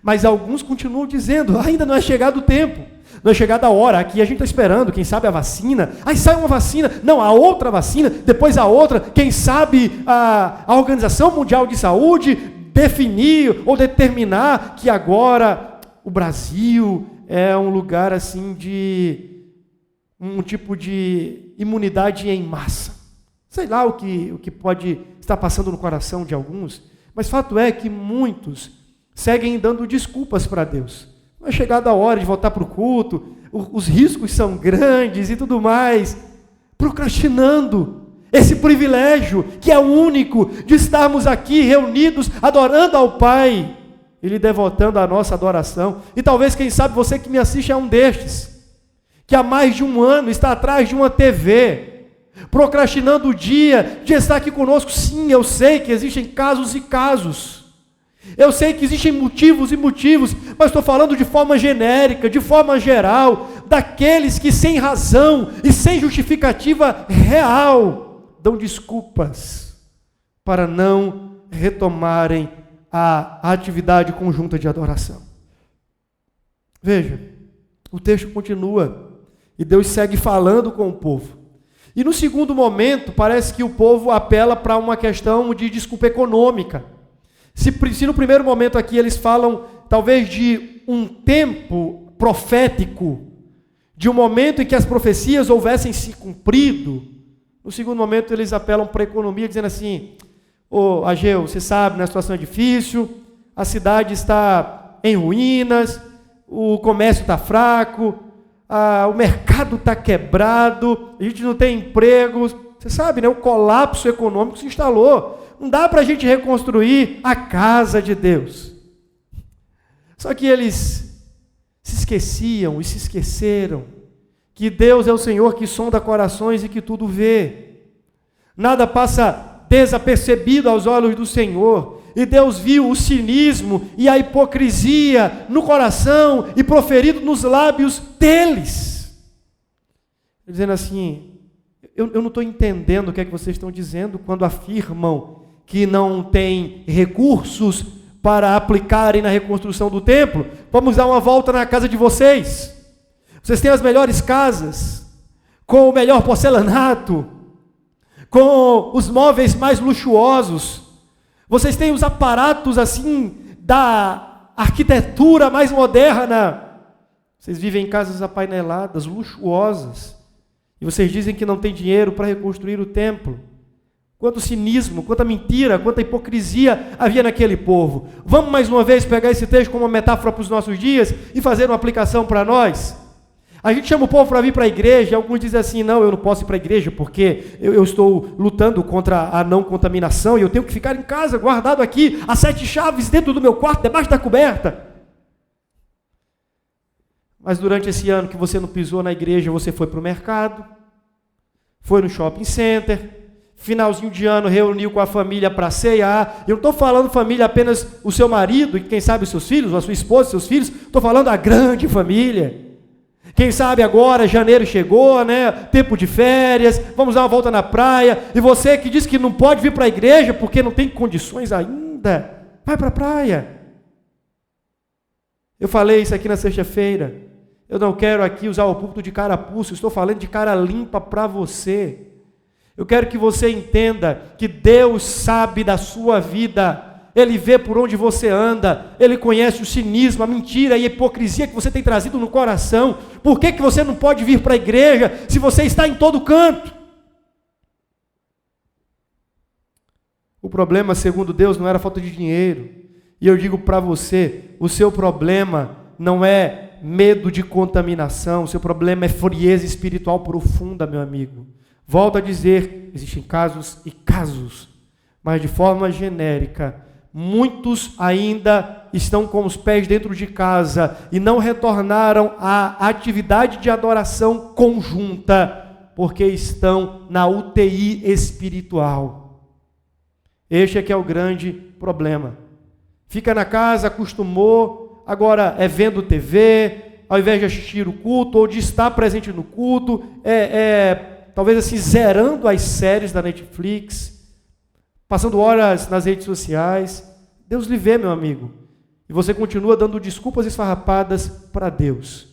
mas alguns continuam dizendo: ainda não é chegado o tempo, Não é chegada a hora, aqui a gente está esperando, quem sabe a vacina, aí sai uma vacina, não, a outra vacina, depois a outra, quem sabe a Organização Mundial de Saúde definir ou determinar que agora o Brasil é um lugar assim de um tipo de imunidade em massa. Sei lá o que pode estar passando no coração de alguns, mas fato é que muitos seguem dando desculpas para Deus. Não é chegada a hora de voltar para o culto, os riscos são grandes e tudo mais, procrastinando esse privilégio que é único de estarmos aqui reunidos, adorando ao Pai e lhe devotando a nossa adoração. E talvez, quem sabe, você que me assiste é um destes, que há mais de um ano está atrás de uma TV, procrastinando o dia de estar aqui conosco. Sim, eu sei que existem casos e casos, eu sei que existem motivos e motivos, mas estou falando de forma genérica, de forma geral, daqueles que sem razão e sem justificativa real dão desculpas para não retomarem a atividade conjunta de adoração. Veja, o texto continua e Deus segue falando com o povo. E no segundo momento, parece que o povo apela para uma questão de desculpa econômica. Se no primeiro momento aqui eles falam talvez de um tempo profético, de um momento em que as profecias houvessem se cumprido, no segundo momento eles apelam para a economia, dizendo assim: ô Ageu, você sabe, a situação é difícil, a cidade está em ruínas, o comércio está fraco, o mercado está quebrado, a gente não tem emprego, você sabe, né? O colapso econômico se instalou. Não dá para a gente reconstruir a casa de Deus. Só que eles se esqueciam e se esqueceram que Deus é o Senhor que sonda corações e que tudo vê. Nada passa desapercebido aos olhos do Senhor. E Deus viu o cinismo e a hipocrisia no coração e proferido nos lábios deles. Dizendo assim: eu não estou entendendo o que é que vocês estão dizendo quando afirmam que não tem recursos para aplicarem na reconstrução do templo. Vamos dar uma volta na casa de vocês. Vocês têm as melhores casas, com o melhor porcelanato, com os móveis mais luxuosos. Vocês têm os aparatos assim da arquitetura mais moderna. Vocês vivem em casas apaineladas, luxuosas. E vocês dizem que não tem dinheiro para reconstruir o templo. Quanto cinismo, quanta mentira, quanta hipocrisia havia naquele povo. Vamos mais uma vez pegar esse texto como uma metáfora para os nossos dias e fazer uma aplicação para nós? A gente chama o povo para vir para a igreja, e alguns dizem assim: não, eu não posso ir para a igreja porque eu estou lutando contra a não contaminação e eu tenho que ficar em casa, guardado aqui, as 7 chaves dentro do meu quarto, debaixo da coberta. Mas durante esse ano que você não pisou na igreja, você foi para o mercado, foi no shopping center, finalzinho de ano reuniu com a família para ceiar. Eu não estou falando família apenas o seu marido e quem sabe os seus filhos, ou a sua esposa, seus filhos, estou falando a grande família. Quem sabe agora, janeiro chegou, né? Tempo de férias, vamos dar uma volta na praia, e você que diz que não pode vir para a igreja porque não tem condições ainda, vai para a praia. Eu falei isso aqui na sexta-feira. Eu não quero aqui usar o púlpito de carapuço, estou falando de cara limpa para você. Eu quero que você entenda que Deus sabe da sua vida, Ele vê por onde você anda, Ele conhece o cinismo, a mentira e a hipocrisia que você tem trazido no coração. Por que você não pode vir para a igreja se você está em todo canto? O problema, segundo Deus, não era falta de dinheiro. E eu digo para você, o seu problema não é medo de contaminação, o seu problema é frieza espiritual profunda, meu amigo. Volto a dizer, existem casos e casos, mas de forma genérica, muitos ainda estão com os pés dentro de casa e não retornaram à atividade de adoração conjunta, porque estão na UTI espiritual. Este é que é o grande problema. Fica na casa, acostumou, agora é vendo TV, ao invés de assistir o culto, ou de estar presente no culto, talvez assim, zerando as séries da Netflix, passando horas nas redes sociais. Deus lhe vê, meu amigo. E você continua dando desculpas esfarrapadas para Deus.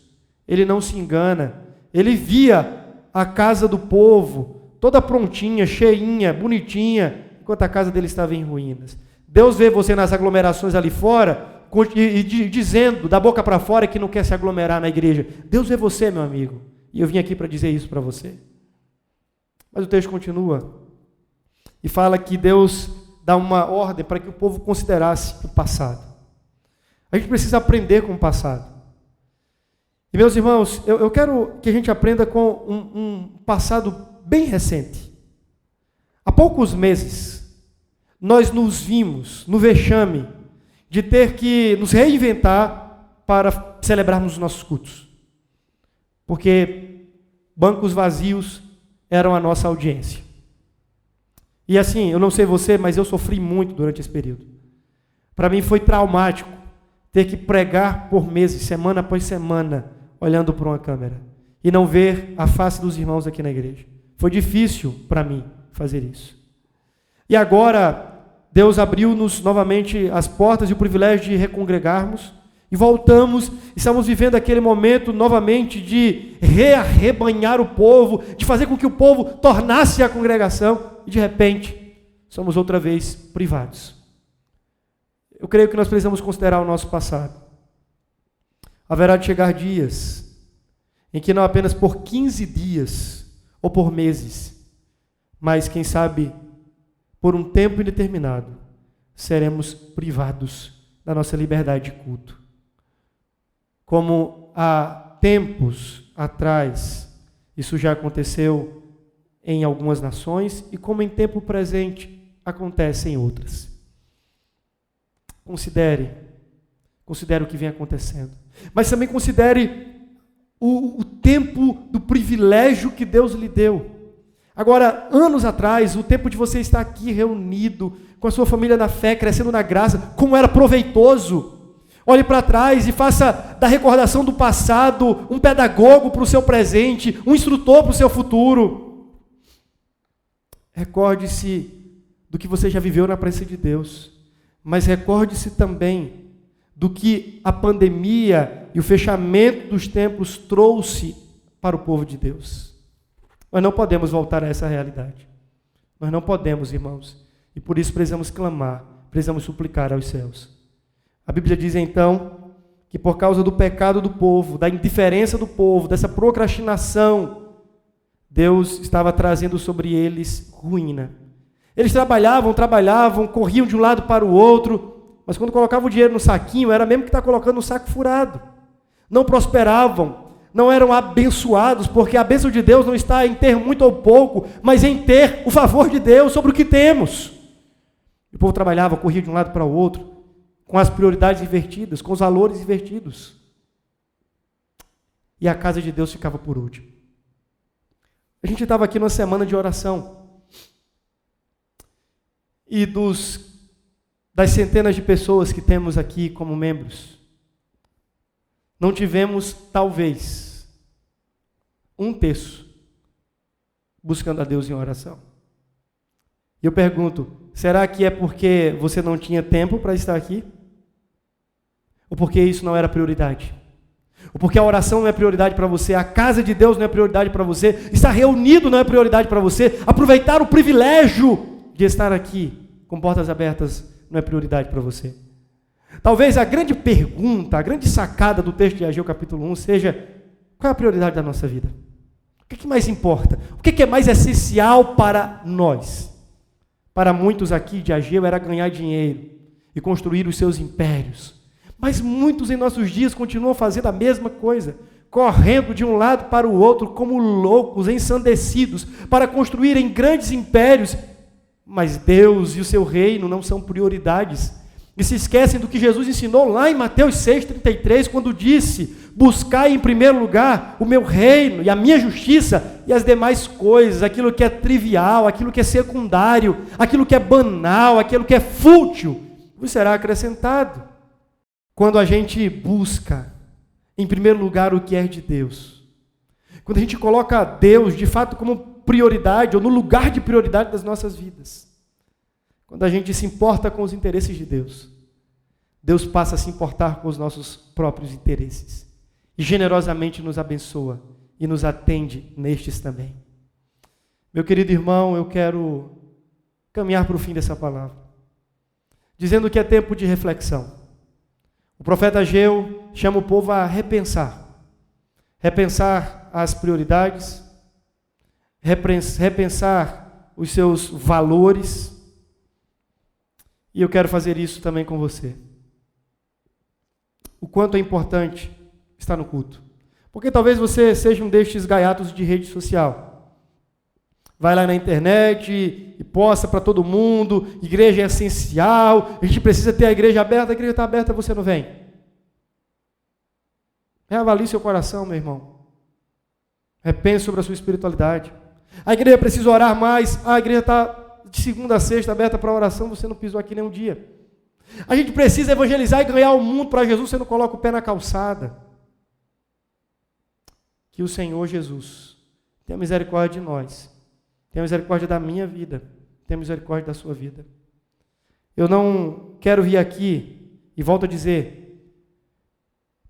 ele não se engana. Ele via a casa do povo toda prontinha, cheinha, bonitinha, enquanto a casa dele estava em ruínas. Deus vê você nas aglomerações ali fora e dizendo da boca para fora que não quer se aglomerar na igreja. Deus vê você, meu amigo, e eu vim aqui para dizer isso para você. Mas o texto continua e fala que Deus dá uma ordem para que o povo considerasse o passado. A gente precisa aprender com o passado. E, meus irmãos, eu quero que a gente aprenda com um passado bem recente. Há poucos meses, nós nos vimos no vexame de ter que nos reinventar para celebrarmos os nossos cultos. Porque bancos vazios eram a nossa audiência. E assim, eu não sei você, mas eu sofri muito durante esse período. Para mim foi traumático ter que pregar por meses, semana após semana, olhando para uma câmera e não ver a face dos irmãos aqui na igreja. Foi difícil para mim fazer isso. E agora, Deus abriu-nos novamente as portas e o privilégio de recongregarmos e voltamos, estamos vivendo aquele momento novamente de rearrebanhar o povo, de fazer com que o povo tornasse a congregação e de repente somos outra vez privados. Eu creio que nós precisamos considerar o nosso passado. Haverá de chegar dias em que não apenas por 15 dias ou por meses, mas quem sabe por um tempo indeterminado, seremos privados da nossa liberdade de culto. Como há tempos atrás, isso já aconteceu em algumas nações e como em tempo presente acontece em outras. Considere o que vem acontecendo. Mas também considere o tempo do privilégio que Deus lhe deu. Agora, anos atrás, o tempo de você estar aqui reunido com a sua família na fé, crescendo na graça, como era proveitoso. Olhe para trás e faça da recordação do passado um pedagogo para o seu presente, um instrutor para o seu futuro. Recorde-se do que você já viveu na presença de Deus, mas recorde-se também do que a pandemia e o fechamento dos templos trouxe para o povo de Deus. Nós não podemos voltar a essa realidade. Nós não podemos, irmãos. E por isso precisamos clamar, precisamos suplicar aos céus. A Bíblia diz então que por causa do pecado do povo, da indiferença do povo, dessa procrastinação, Deus estava trazendo sobre eles ruína. Eles trabalhavam, corriam de um lado para o outro, mas quando colocavam o dinheiro no saquinho, era mesmo que está colocando no saco furado. Não prosperavam, não eram abençoados, porque a bênção de Deus não está em ter muito ou pouco, mas em ter o favor de Deus sobre o que temos. O povo trabalhava, corria de um lado para o outro, com as prioridades invertidas, com os valores invertidos. E a casa de Deus ficava por último. A gente estava aqui numa semana de oração. E das centenas de pessoas que temos aqui como membros, não tivemos, talvez, 1/3 buscando a Deus em oração. E eu pergunto, será que é porque você não tinha tempo para estar aqui? Ou porque isso não era prioridade? Ou porque a oração não é prioridade para você, a casa de Deus não é prioridade para você, estar reunido não é prioridade para você, aproveitar o privilégio de estar aqui com portas abertas não é prioridade para você. Talvez a grande pergunta, a grande sacada do texto de Ageu capítulo 1 seja: qual é a prioridade da nossa vida? O que mais importa? O que é mais essencial para nós? Para muitos aqui de Ageu era ganhar dinheiro e construir os seus impérios. Mas muitos em nossos dias continuam fazendo a mesma coisa, correndo de um lado para o outro como loucos, ensandecidos, para construírem grandes impérios. Mas Deus e o seu reino não são prioridades. E se esquecem do que Jesus ensinou lá em Mateus 6,33, quando disse: buscai em primeiro lugar o meu reino e a minha justiça, e as demais coisas, aquilo que é trivial, aquilo que é secundário, aquilo que é banal, aquilo que é fútil, vos será acrescentado. Quando a gente busca em primeiro lugar o que é de Deus, quando a gente coloca Deus de fato como prioridade, ou no lugar de prioridade das nossas vidas, quando a gente se importa com os interesses de Deus, Deus passa a se importar com os nossos próprios interesses. e generosamente nos abençoa e nos atende nestes também. Meu querido irmão, eu quero caminhar para o fim dessa palavra, dizendo que é tempo de reflexão. O profeta Ageu chama o povo a repensar as prioridades, repensar os seus valores, e eu quero fazer isso também com você. O quanto é importante estar no culto. Porque talvez você seja um destes gaiatos de rede social. Vai lá na internet e posta para todo mundo, igreja é essencial, a gente precisa ter a igreja está aberta, você não vem. Reavalie seu coração, meu irmão. Repense sobre a sua espiritualidade. A igreja precisa orar mais, a igreja está de segunda a sexta aberta para oração, você não pisou aqui nenhum dia. A gente precisa evangelizar e ganhar o mundo para Jesus, você não coloca o pé na calçada. Que o Senhor Jesus tenha misericórdia de nós, tenha misericórdia da minha vida, tenha misericórdia da sua vida. Eu não quero vir aqui, e volto a dizer,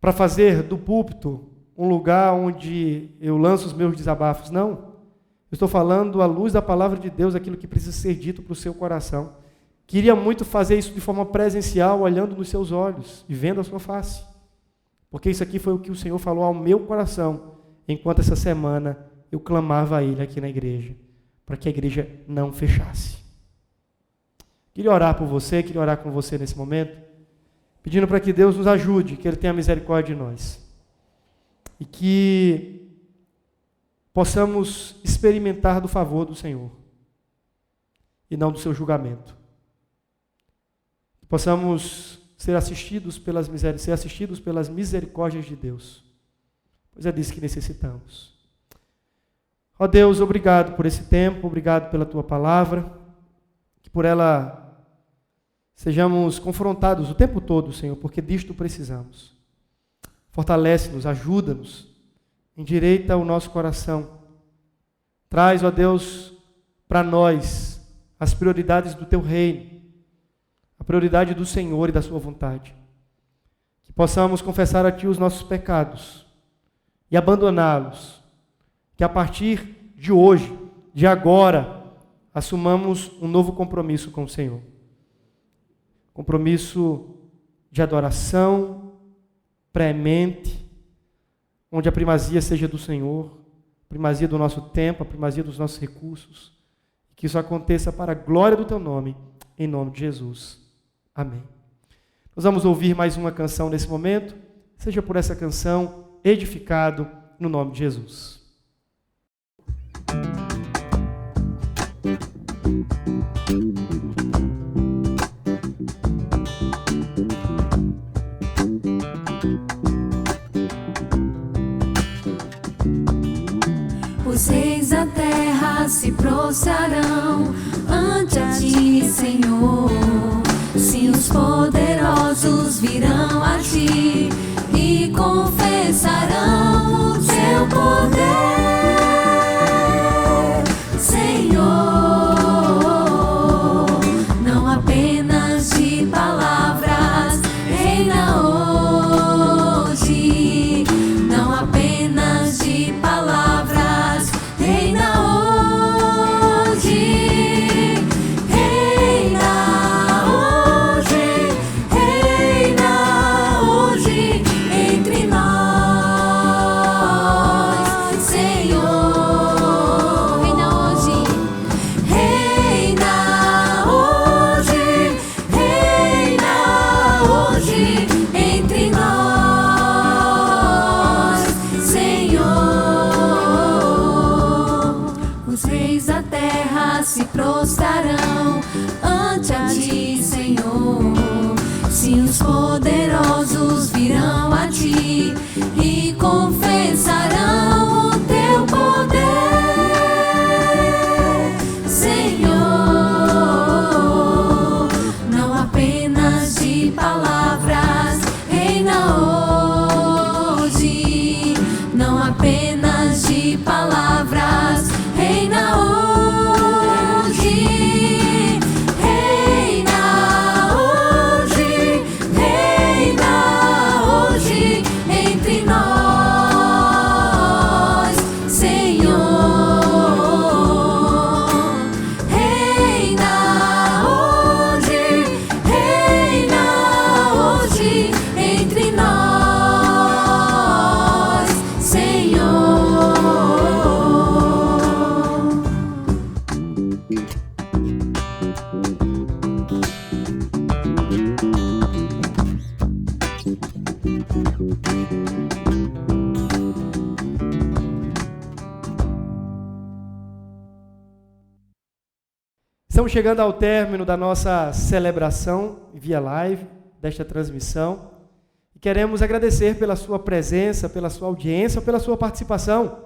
para fazer do púlpito um lugar onde eu lanço os meus desabafos, não. Eu estou falando à luz da palavra de Deus, aquilo que precisa ser dito para o seu coração. Queria muito fazer isso de forma presencial, olhando nos seus olhos e vendo a sua face. Porque isso aqui foi o que o Senhor falou ao meu coração, enquanto essa semana eu clamava a Ele aqui na igreja, para que a igreja não fechasse. Queria orar por você, queria orar com você nesse momento, pedindo para que Deus nos ajude, que Ele tenha misericórdia de nós. E que possamos experimentar do favor do Senhor e não do seu julgamento. Possamos ser assistidos pelas misericórdias de Deus, pois é disso que necessitamos. Ó Deus, obrigado por esse tempo, obrigado pela Tua palavra, que por ela sejamos confrontados o tempo todo, Senhor, porque disto precisamos. Fortalece-nos, ajuda-nos, endireita o nosso coração. Traz, ó Deus, para nós as prioridades do Teu reino, a prioridade do Senhor e da Sua vontade. Que possamos confessar a Ti os nossos pecados e abandoná-los. Que a partir de hoje, de agora, assumamos um novo compromisso com o Senhor. Compromisso de adoração, premente, onde a primazia seja do Senhor, a primazia do nosso tempo, a primazia dos nossos recursos. Que isso aconteça para a glória do Teu nome, em nome de Jesus. Amém. Nós vamos ouvir mais uma canção nesse momento. Seja por essa canção edificado no nome de Jesus. Os reis da terra se prostrarão ante a Ti, Senhor. Sim, os poderosos virão a Ti e confessarão o Teu poder, Senhor. Não apenas de palavras, reina hoje. Não apenas de palavras, reina hoje. Reina hoje, reina hoje entre nós, Senhor. Reina hoje, reina hoje, reina hoje entre nós, Senhor. Os reis da terra se prostrarão ante a Ti, Senhor. Sim, os poderosos virão a Ti e confessarão o Teu poder, Senhor. Não apenas de palavras, reina hoje. Não apenas de palavras, reina hoje. Reina hoje, reina hoje entre nós. Estamos chegando ao término da nossa celebração via live, desta transmissão. E queremos agradecer pela sua presença, pela sua audiência, pela sua participação.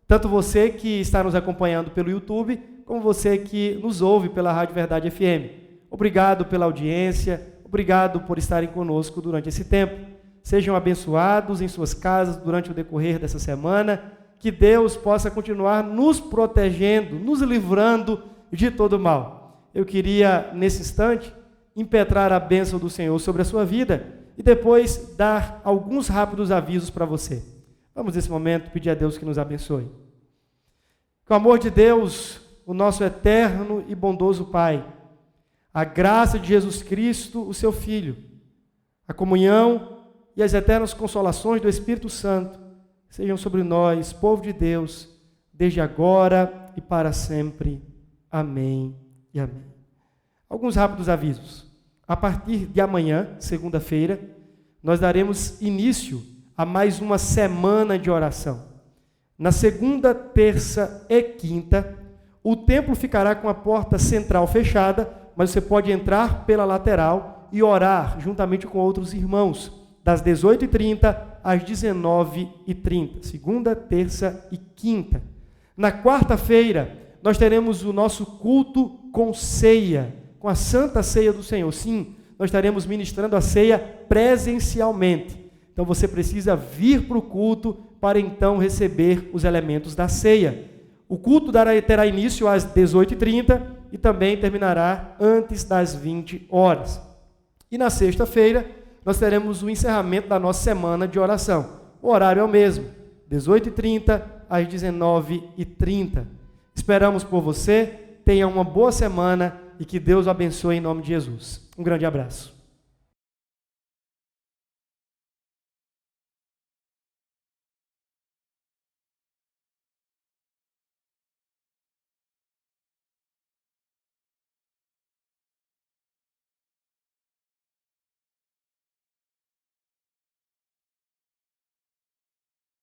Tanto você que está nos acompanhando pelo YouTube, como você que nos ouve pela Rádio Verdade FM. Obrigado pela audiência, obrigado por estarem conosco durante esse tempo. Sejam abençoados em suas casas durante o decorrer dessa semana. Que Deus possa continuar nos protegendo, nos livrando de todo mal. Eu queria, nesse instante, impetrar a bênção do Senhor sobre a sua vida e depois dar alguns rápidos avisos para você. Vamos, nesse momento, pedir a Deus que nos abençoe. Com o amor de Deus, o nosso eterno e bondoso Pai, a graça de Jesus Cristo, o seu Filho, a comunhão e as eternas consolações do Espírito Santo sejam sobre nós, povo de Deus, desde agora e para sempre. Amém e amém. Alguns rápidos avisos. A partir de amanhã, segunda-feira, nós daremos início a mais uma semana de oração. Na segunda, terça e quinta, o templo ficará com a porta central fechada, mas você pode entrar pela lateral e orar juntamente com outros irmãos, das 18h30 às 19h30, segunda, terça e quinta. Na quarta-feira, nós teremos o nosso culto com ceia, com a Santa Ceia do Senhor. Sim, nós estaremos ministrando a ceia presencialmente. Então você precisa vir para o culto para então receber os elementos da ceia. O culto terá início às 18h30 e também terminará antes das 20 horas. E na sexta-feira, nós teremos o encerramento da nossa semana de oração. O horário é o mesmo, 18h30 às 19h30. Esperamos por você, tenha uma boa semana e que Deus o abençoe em nome de Jesus. Um grande abraço.